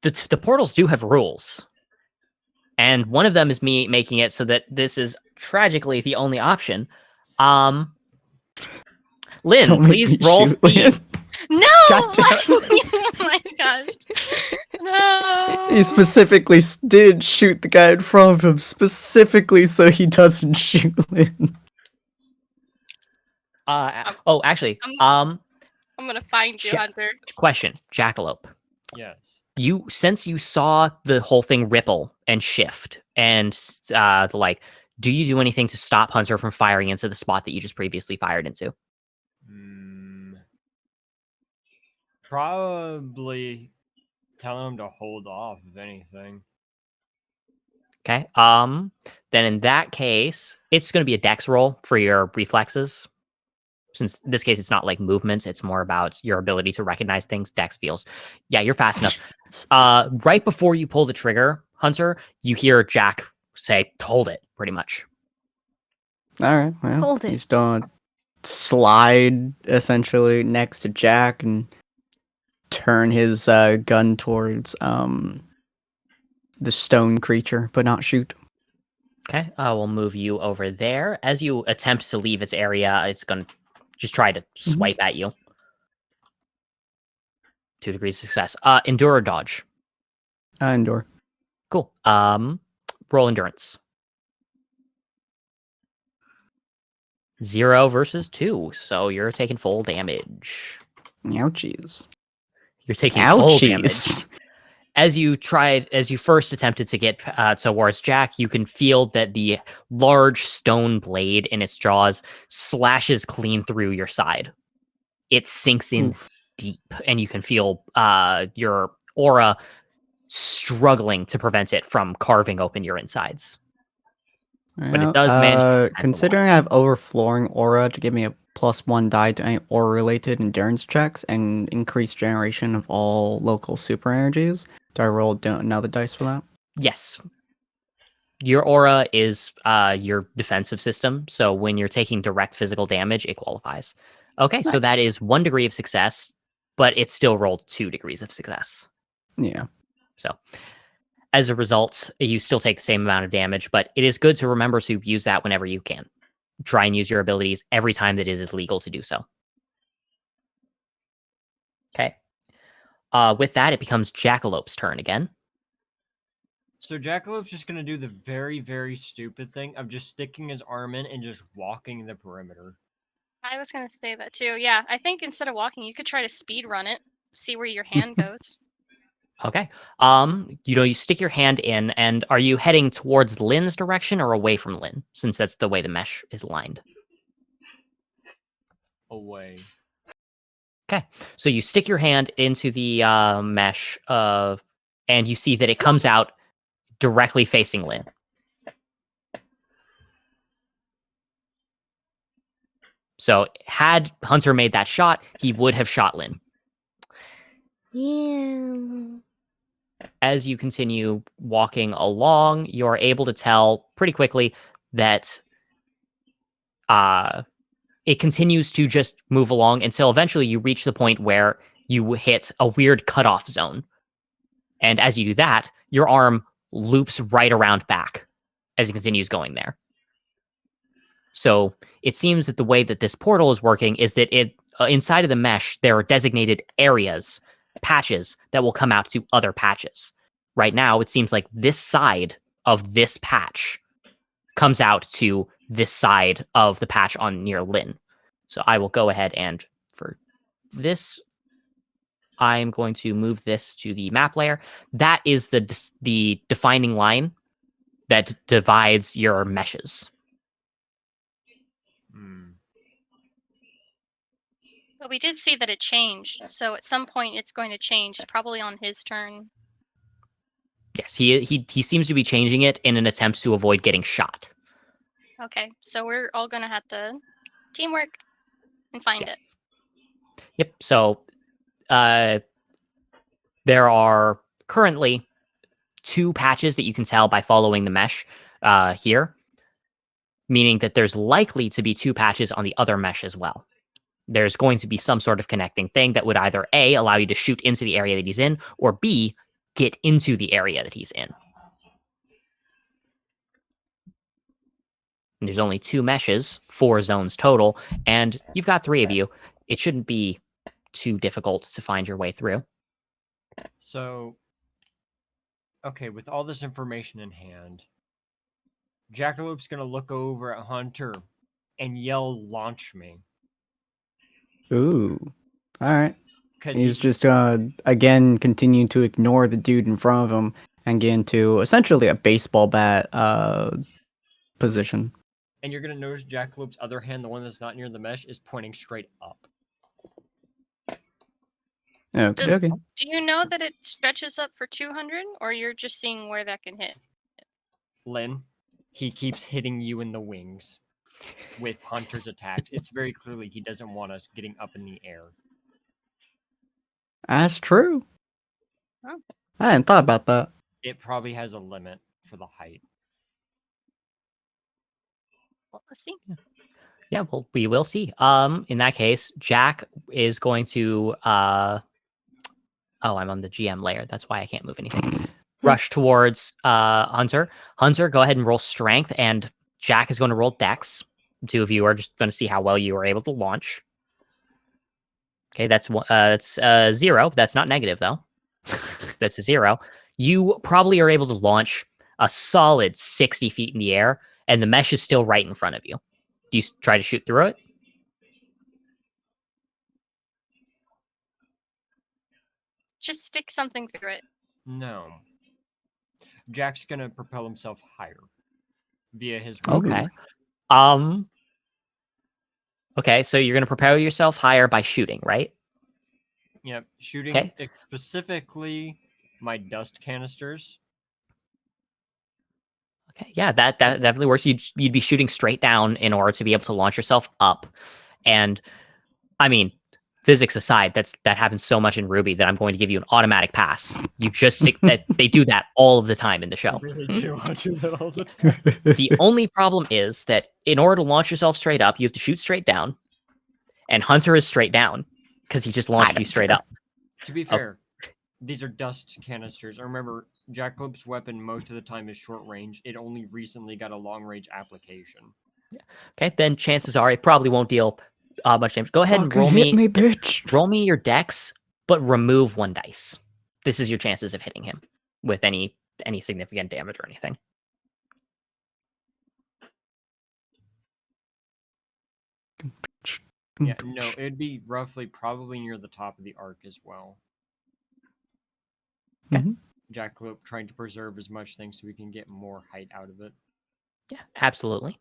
The portals do have rules. And one of them is me making it so that this is tragically the only option. Lynn, Don't make please me roll shoot, speed. Lynn. No! Oh my gosh. No. He specifically did shoot the guy in front of him, specifically so he doesn't shoot Lynn. Actually, I'm gonna find you, Shit. Hunter. question, Jackalope. Yes. Since you saw the whole thing ripple and shift, and do you do anything to stop Hunter from firing into the spot that you just previously fired into? Probably telling him to hold off, if anything. Okay. Then in that case, it's going to be a dex roll for your reflexes. Since in this case, it's not like movements, it's more about your ability to recognize things. Dex feels. Yeah, you're fast enough. Right before you pull the trigger, Hunter, you hear Jack say, "Hold it," pretty much. All right, well, Hold it. he's gonna slide essentially next to Jack and turn his gun towards the stone creature, but not shoot. Okay, we'll move you over there. As you attempt to leave its area, it's going to just try to swipe at you. 2 degrees of success. Endure or dodge? Endure. Cool. Roll endurance. 0 versus 2, so you're taking full damage. Ouchies. You're taking full damage. Ouchies. As you first attempted to get towards Jack, you can feel that the large stone blade in its jaws slashes clean through your side. It sinks in deep, and you can feel your aura struggling to prevent it from carving open your insides. But it does manage to prevent a considering I have overflowing aura to give me a +1 die to any aura-related endurance checks and increased generation of all local super energies, do I roll another dice for that? Yes. Your aura is your defensive system, so when you're taking direct physical damage, it qualifies. Okay, so Nice. that is 1 degree of success, but it still rolled 2 degrees of success. Yeah. So, as a result, you still take the same amount of damage, but it is good to remember to use that whenever you can. Try and use your abilities every time that it is legal to do so. Okay. With that, it becomes Jackalope's turn again. So Jackalope's just gonna do the very, very stupid thing of just sticking his arm in and just walking the perimeter. I was gonna say that too. Yeah, I think instead of walking, you could try to speed run it. See where your hand goes. Okay. You stick your hand in, and are you heading towards Lynn's direction or away from Lynn, since that's the way the mesh is lined? Away. Okay. So you stick your hand into the mesh, and you see that it comes out directly facing Lynn. So had Hunter made that shot, he would have shot Lynn. Yeah. As you continue walking along, you're able to tell pretty quickly that it continues to just move along until eventually you reach the point where you hit a weird cutoff zone. And as you do that, your arm loops right around back as it continues going there. So it seems that the way that this portal is working is that it inside of the mesh, there are designated areas, patches that will come out to other patches. Right now, it seems like this side of this patch comes out to this side of the patch on near Lynn. So I will go ahead and for this, I'm going to move this to the map layer. That is the defining line that divides your meshes. But we did see that it changed, so at some point it's going to change, probably on his turn. Yes, he seems to be changing it in an attempt to avoid getting shot. Okay, so we're all gonna have to teamwork and find Yes. it. Yep. So there are currently 2 patches that you can tell by following the mesh here, meaning that there's likely to be 2 patches on the other mesh as well. There's going to be some sort of connecting thing that would either A, allow you to shoot into the area that he's in, or B, get into the area that he's in. And there's only 2 meshes, 4 zones total, and you've got 3 of you. It shouldn't be too difficult to find your way through. So, okay, with all this information in hand, Jackalope's gonna look over at Hunter and yell, "Launch me!" Ooh. All right. Because He's just again continuing to ignore the dude in front of him and get into essentially a baseball bat position. and you're gonna notice Jackalope's other hand, the one that's not near the mesh, is pointing straight up. Okay. Okay. Do you know that it stretches up for 200, or you're just seeing where that can hit? Lynn, he keeps hitting you in the wings with Hunter's attacks. It's very clearly he doesn't want us getting up in the air. That's true. Oh. I hadn't thought about that. It probably has a limit for the height. Well, let's see. Yeah, well, we will see. In that case, Jack is going to I'm on the GM layer. That's why I can't move anything. Rush towards Hunter. Hunter, go ahead and roll strength, and Jack is going to roll dex. The 2 of you are just going to see how well you are able to launch. Okay, that's 0. That's not negative though. That's a 0. You probably are able to launch a solid 60 feet in the air, and the mesh is still right in front of you. Do you try to shoot through it? Just stick something through it. No. Jack's gonna propel himself higher via his Okay. Okay, so you're going to propel yourself higher by shooting, right? Yep, shooting Okay. specifically my dust canisters. Okay, yeah, that definitely works. You'd be shooting straight down in order to be able to launch yourself up. And I mean, physics aside, that happens so much in RWBY that I'm going to give you an automatic pass. You just that they do that all of the time in the show. Really do. I do that all the time. The only problem is that in order to launch yourself straight up, you have to shoot straight down. And Hunter is straight down because he just launched you straight up. To be fair, these are dust canisters. I remember Jackalope's weapon most of the time is short range. It only recently got a long range application. Okay, then chances are it probably won't deal much damage. Go ahead and roll hit me, bitch. Roll me your dex, but remove 1 dice. This is your chances of hitting him with any significant damage or anything. Yeah, no, it'd be roughly probably near the top of the arc as well. Okay. Jackalope trying to preserve as much things so we can get more height out of it. Yeah, absolutely.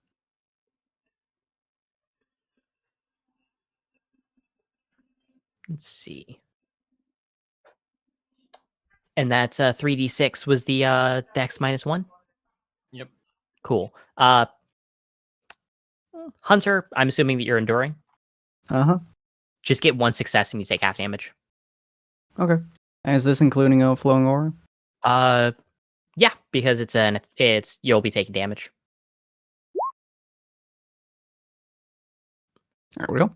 Let's see. And that 3d6 was the dex -1? Yep. Cool. Hunter, I'm assuming that you're enduring? Uh-huh. Just get 1 success and you take half damage. Okay. And is this including a flowing aura? Yeah, because it's you'll be taking damage. There we go.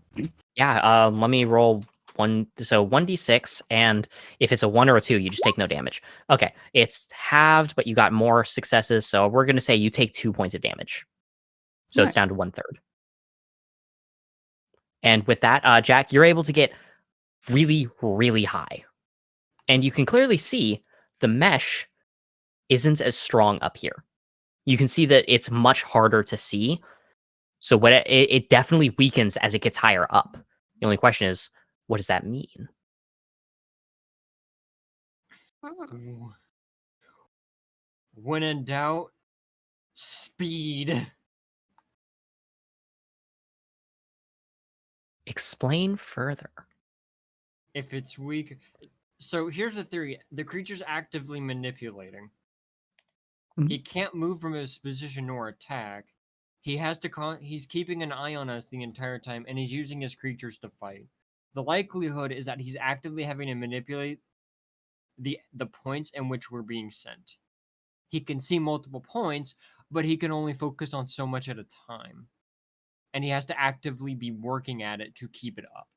Yeah, let me roll 1d6, and if it's a 1 or a 2, you just take no damage. Okay, it's halved, but you got more successes, so we're gonna say you take 2 points of damage. So Nice. it's down to 1/3. And with that, Jack, you're able to get really, really high. And you can clearly see the mesh isn't as strong up here. You can see that it's much harder to see. So what it definitely weakens as it gets higher up. The only question is, what does that mean? Hmm. When in doubt, speed. Explain further. If it's weak. So here's the theory: the creature's actively manipulating. He can't move from his position nor attack. He has to. He's keeping an eye on us the entire time, and he's using his creatures to fight. The likelihood is that he's actively having to manipulate the points in which we're being sent. He can see multiple points, but he can only focus on so much at a time, and he has to actively be working at it to keep it up.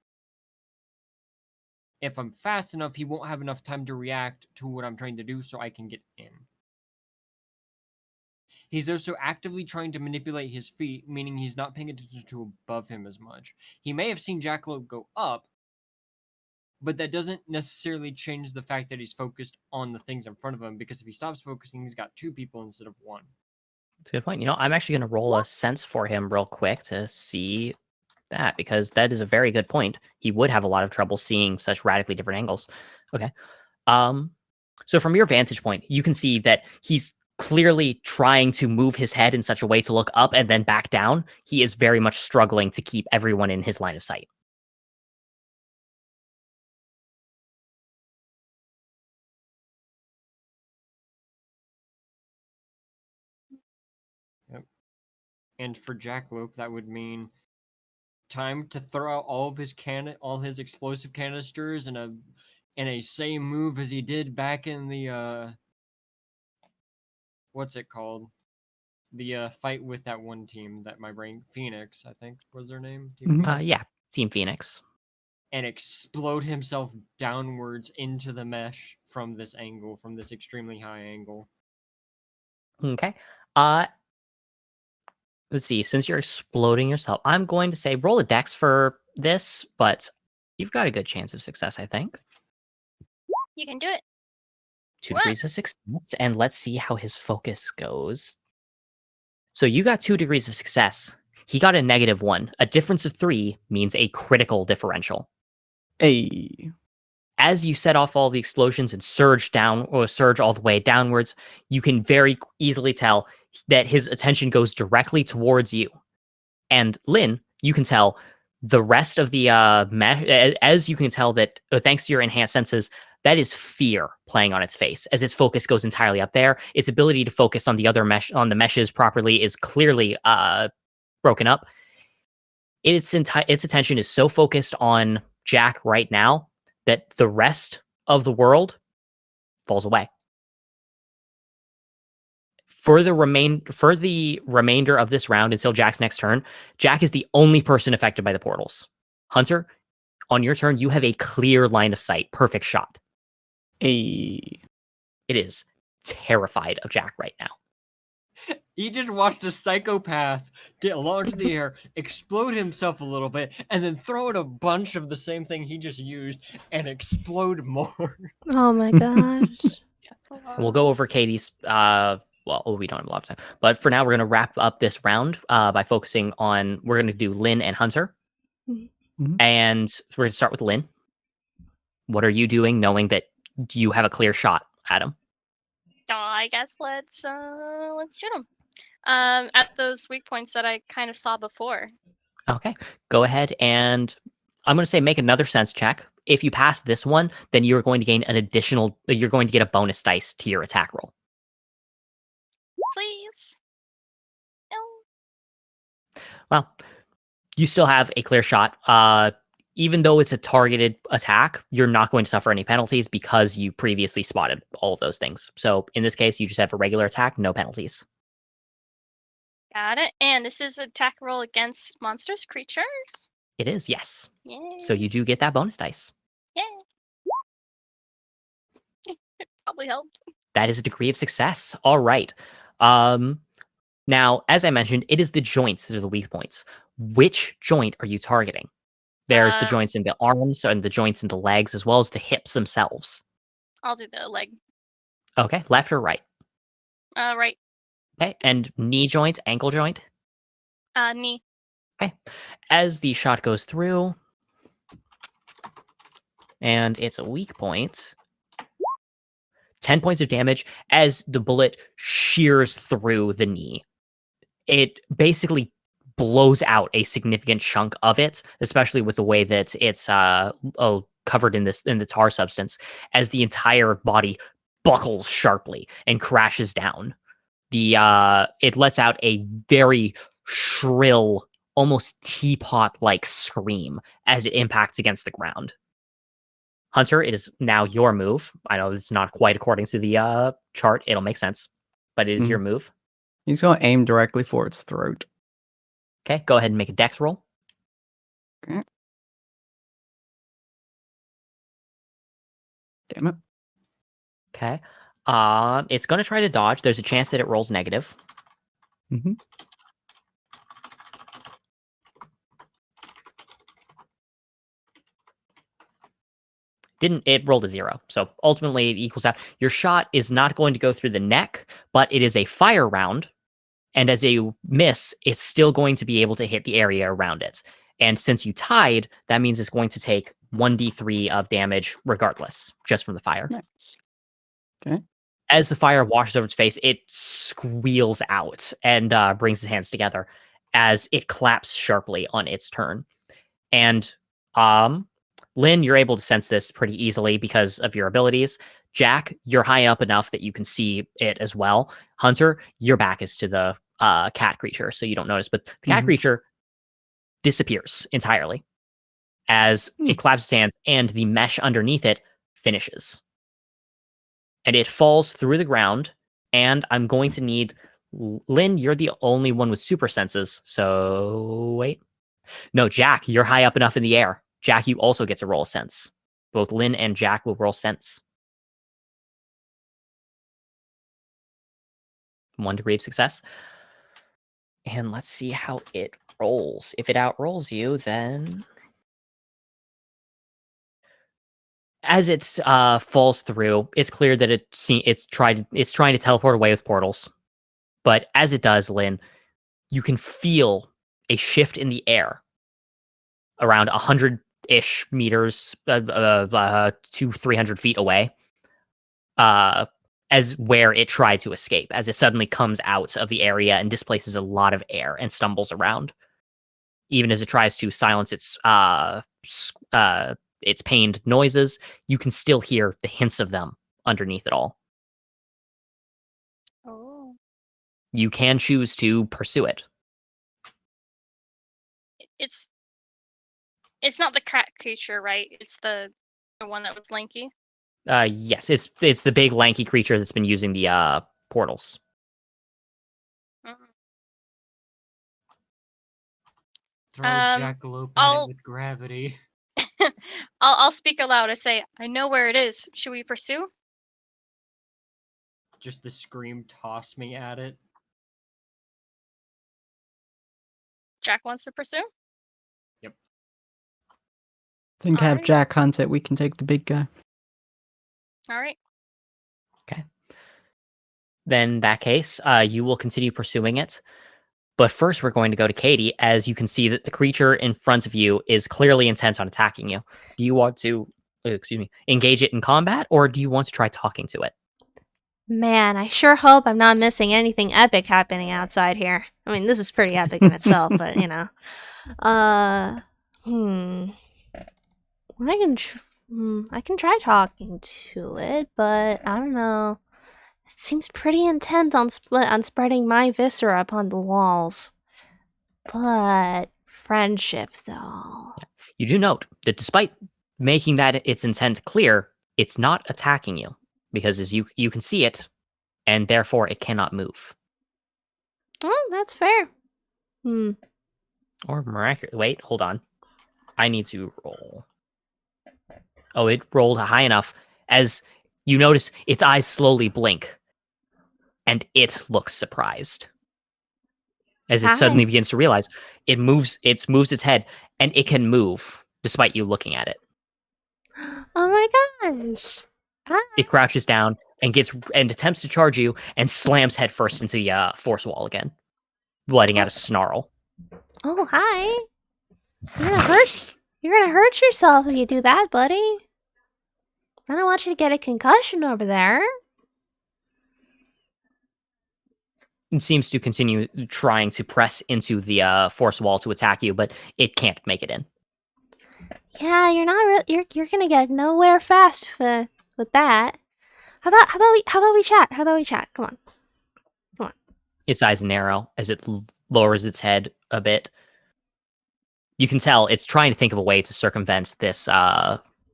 If I'm fast enough, he won't have enough time to react to what I'm trying to do, so I can get in. He's also actively trying to manipulate his feet, meaning he's not paying attention to above him as much. He may have seen Jackalope go up, but that doesn't necessarily change the fact that he's focused on the things in front of him, because if he stops focusing, he's got 2 people instead of 1. That's a good point. I'm actually going to roll a sense for him real quick to see that, because that is a very good point. He would have a lot of trouble seeing such radically different angles. Okay. So from your vantage point, you can see that he's clearly trying to move his head in such a way to look up and then back down. He is very much struggling to keep everyone in his line of sight. Yep. And for Jackalope, that would mean time to throw out all his explosive canisters in a same move as he did back in the what's it called? The fight with that one team that my brain Phoenix, I think was their name. Team Phoenix. Yeah, Team Phoenix. And explode himself downwards into the mesh from this angle, from this extremely high angle. Okay. Let's see. Since you're exploding yourself, I'm going to say roll a dex for this, but you've got a good chance of success, I think. You can do it. 2 What? degrees of success, and let's see how his focus goes. So you got 2 degrees of success. He got a -1. A difference of 3 means a critical differential. Hey. As you set off all the explosions and surge all the way downwards, you can very easily tell that his attention goes directly towards you. And Lynn, you can tell the rest of the mesh, as you can tell that thanks to your enhanced senses, that is fear playing on its face as its focus goes entirely up there. Its ability to focus on the other meshes properly is clearly broken up. Its attention is so focused on Jack right now that the rest of the world falls away. For the remainder of this round until Jack's next turn, Jack is the only person affected by the portals. Hunter, on your turn, you have a clear line of sight. Perfect shot. Hey. It is terrified of Jack right now. He just watched a psychopath get launched in the air, explode himself a little bit, and then throw out a bunch of the same thing he just used and explode more. Oh my gosh. We'll go over Katie's. We don't have a lot of time, but for now, we're going to wrap up this round by focusing on. We're going to do Lynn and Hunter, and we're going to start with Lynn. What are you doing, knowing that you have a clear shot at him? Oh, I guess let's shoot him. At those weak points that I kind of saw before. Okay, go ahead, and I'm going to say make another sense check. If you pass this one, then you're going to gain you're going to get a bonus dice to your attack roll. Please. No. Well, You still have a clear shot. Even though it's a targeted attack, you're not going to suffer any penalties because you previously spotted all of those things. So in this case, you just have a regular attack, no penalties. Got it. And this is attack roll against monsters, creatures. It is, yes. Yeah. So you do get that bonus dice. Yeah. It probably helped. That is a degree of success. All right. Now, as I mentioned, it is the joints that are the weak points. Which joint are you targeting? There's the joints in the arms and the joints in the legs, as well as the hips themselves. I'll do the leg. Okay, left or right? Right. Okay, and knee joint, ankle joint? Knee. Okay. As the shot goes through, and it's a weak point, 10 points of damage as the bullet shears through the knee. It basically blows out a significant chunk of it, especially with the way that it's covered in the tar substance, as the entire body buckles sharply and crashes down. It lets out a very shrill, almost teapot-like scream as it impacts against the ground. Hunter, it is now your move. I know it's not quite according to the chart. It'll make sense, but it is your move. He's going to aim directly for its throat. Okay, go ahead and make a dex roll. Okay. Damn it. Okay. It's going to try to dodge. There's a chance that it rolls negative. Mm-hmm. It rolled a 0. So ultimately it equals out. Your shot is not going to go through the neck, but it is a fire round. And as a miss, it's still going to be able to hit the area around it. And since you tied, that means it's going to take 1d3 of damage regardless, just from the fire. Nice. Okay. As the fire washes over its face, it squeals out and brings its hands together as it claps sharply on its turn. And Lynn, you're able to sense this pretty easily because of your abilities. Jack, you're high up enough that you can see it as well. Hunter, your back is to the cat creature, so you don't notice. But the cat creature disappears entirely as it claps its hands, and the mesh underneath it finishes. And it falls through the ground, and I'm going to need... Lynn, you're the only one with super senses, so... Wait. No, Jack, you're high up enough in the air. Jack, you also get to roll sense. Both Lynn and Jack will roll sense. 1 degree of success. And let's see how it rolls. If it outrolls you, then... As it falls through, it's clear that it's trying to teleport away with portals. But as it does, Lynn, you can feel a shift in the air around 100-ish meters, 200-300 feet away, as where it tried to escape, as it suddenly comes out of the area and displaces a lot of air and stumbles around. Even as it tries to silence its pained noises, you can still hear the hints of them underneath it all. Oh. You can choose to pursue it. It's not the cat creature, right? It's the one that was lanky. Yes, it's the big lanky creature that's been using the portals. Throw Jackalope at it with gravity. I'll speak aloud. I say, I know where it is. Should we pursue? Just the scream toss me at it. Jack wants to pursue? Yep. Think have Alright. Jack hunt it. We can take the big guy. All right. Okay. Then in that case, you will continue pursuing it. But first, we're going to go to Katie, as you can see that the creature in front of you is clearly intent on attacking you. Do you want to, engage it in combat, or do you want to try talking to it? Man, I sure hope I'm not missing anything epic happening outside here. I mean, this is pretty epic in itself, but you know. I can try talking to it, but I don't know. It seems pretty intent on spreading my viscera upon the walls. But friendship, though. You do note that despite making that its intent clear, it's not attacking you because as you can see it, and therefore it cannot move. Oh, that's fair. Or miraculous. Wait, hold on. I need to roll. Oh, it rolled high enough as you notice its eyes slowly blink, and it looks surprised as it Hi. suddenly begins to realize it moves its head, and it can move despite you looking at it. Oh my gosh. Hi. It crouches down and attempts to charge you and slams headfirst into the force wall again, letting out a snarl. Oh, hi. You're gonna hurt yourself if you do that, buddy. I don't want you to get a concussion over there. It seems to continue trying to press into the force wall to attack you, but it can't make it in. Yeah, you're not really. You're gonna get nowhere fast with that. How about we chat? How about we chat? Come on. Its eyes narrow as it lowers its head a bit. You can tell it's trying to think of a way to circumvent this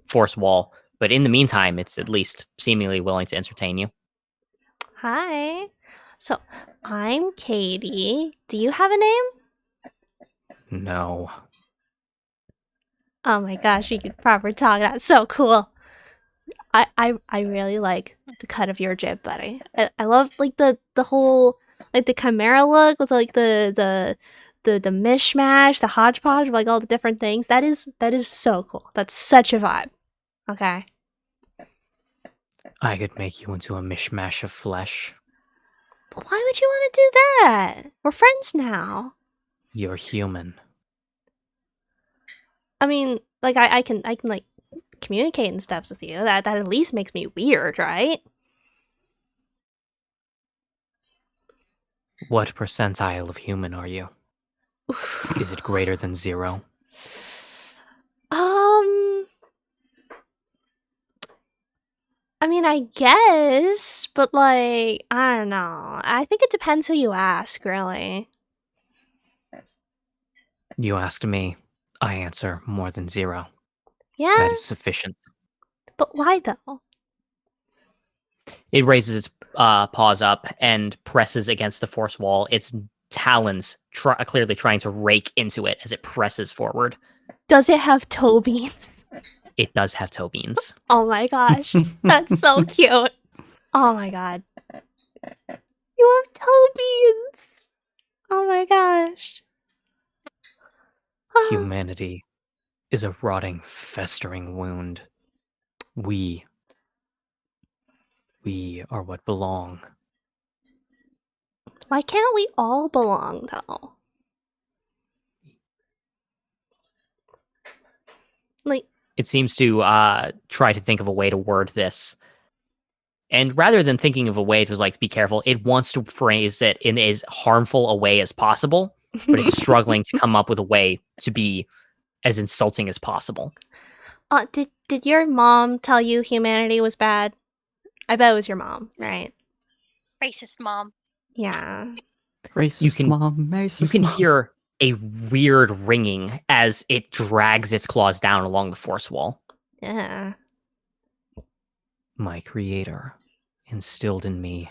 force wall, but in the meantime, it's at least seemingly willing to entertain you. Hi. So, I'm Katie. Do you have a name? No. Oh my gosh, you can proper talk. That's so cool. I really like the cut of your jib, buddy. I love like the whole like the chimera look with like the mishmash, the hodgepodge of like all the different things. That is so cool. That's such a vibe. Okay. I could make you into a mishmash of flesh. But why would you want to do that? We're friends now. You're human. I mean, like I can like communicate and stuff with you. That at least makes me weird, right? What percentile of human are you? Is it greater than 0? I mean, I guess, but like, I don't know. I think it depends who you ask, really. You asked me. I answer more than 0. Yeah, That is sufficient. but why though? It raises its paws up and presses against the force wall. Its talons clearly trying to rake into it as it presses forward. Does it have toe beans? It does have toe beans. Oh my gosh, that's so cute. Oh my god. You have toe beans! Oh my gosh. Humanity is a rotting, festering wound. We are what belong. Why can't we all belong, though? Like, It seems to try to think of a way to word this. And rather than thinking of a way to like be careful, it wants to phrase it in as harmful a way as possible, but it's struggling to come up with a way to be as insulting as possible. did your mom tell you humanity was bad? I bet it was your mom, right? Racist mom. Yeah. Racist mom, racist You can mom. hear a weird ringing as it drags its claws down along the force wall. Yeah. My creator instilled in me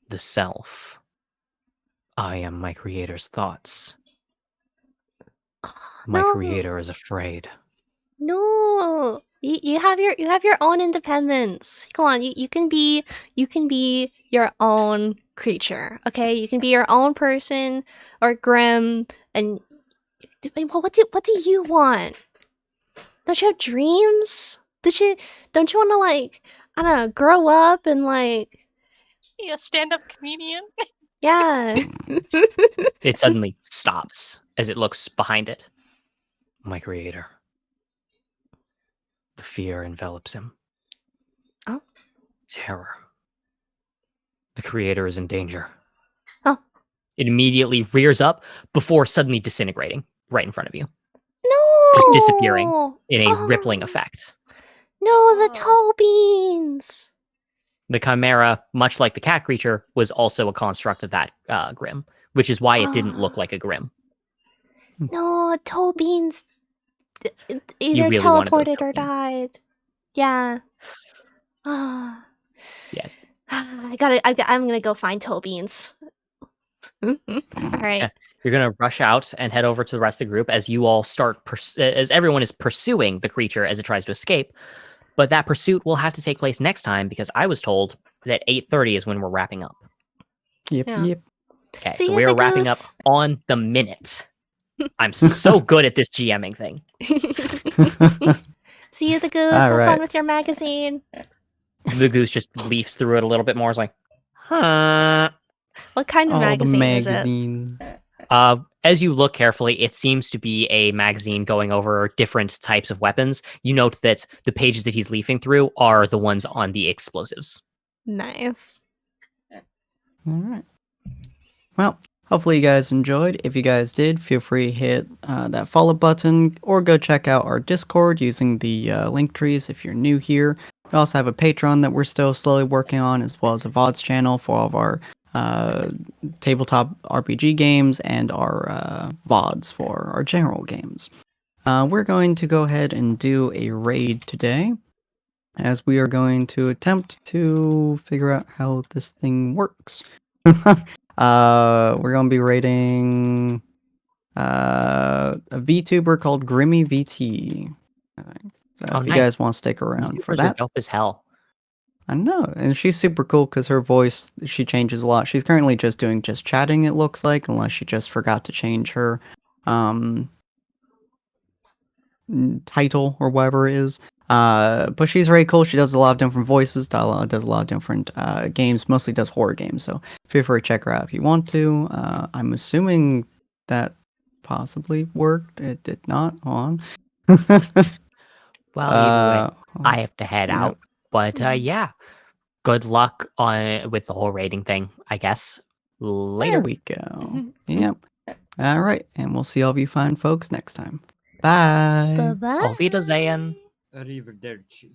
the self. I am my creator's thoughts. My No. creator is afraid. No. You have your own independence. Come on, you can be your own creature. Okay? You can be your own person or Grimm and what do you want? Don't you have dreams? Don't you want to like I don't know, grow up and like You a stand-up comedian? yeah. It suddenly stops as it looks behind it. My creator. The fear envelops him. Oh. Terror. The creator is in danger. Oh. It immediately rears up before suddenly disintegrating right in front of you. No. Just disappearing in a rippling effect. No, the toe beans. The chimera, much like the cat creature, was also a construct of that Grimm, which is why it didn't look like a Grimm. No, toe beans either really wanted those teleported toe or beans. died. Yeah. Ah. Yeah. I'm gonna go find toe beans. All right. Yeah. You're gonna rush out and head over to the rest of the group as you all start as everyone is pursuing the creature as it tries to escape. But that pursuit will have to take place next time because I was told that 8:30 is when we're wrapping up. Yep, Yeah. yep. Okay, See so ya, we are the wrapping up goose. on the minute. I'm so good at this GMing thing. See you, the goose. All Have fun right. with your magazine. The goose just leafs through it a little bit more. It's like, huh. What kind of All the magazine is it? magazines. As you look carefully, it seems to be a magazine going over different types of weapons. You note that the pages that he's leafing through are the ones on the explosives. Nice. All right. Well, hopefully you guys enjoyed. If you guys did, feel free to hit that follow button or go check out our Discord using the link trees if you're new here. We also have a Patreon that we're still slowly working on, as well as a Vods channel for all of our tabletop RPG games and our Vods for our general games. We're going to go ahead and do a raid today, as we are going to attempt to figure out how this thing works. We're gonna be rating a VTuber called Grimmy VT. So Oh, if you nice. guys want to stick around for YouTubers are that, dope as hell. I know, and she's super cool because her voice, she changes a lot. She's currently just doing just chatting, it looks like, unless she just forgot to change her title or whatever it is. But she's very cool. She does a lot of different voices, does a lot of different games, mostly does horror games. So feel free to check her out if you want to. I'm assuming that possibly worked. It did not. Hold on. Well, either way, Uh, I have to head yep. out. But yeah, good luck with the whole rating thing, I guess. There Later. we go. Yep. All right, and we'll see all of you fine folks next time. Bye. Bye-bye. Auf Wiedersehen. Arrivederci.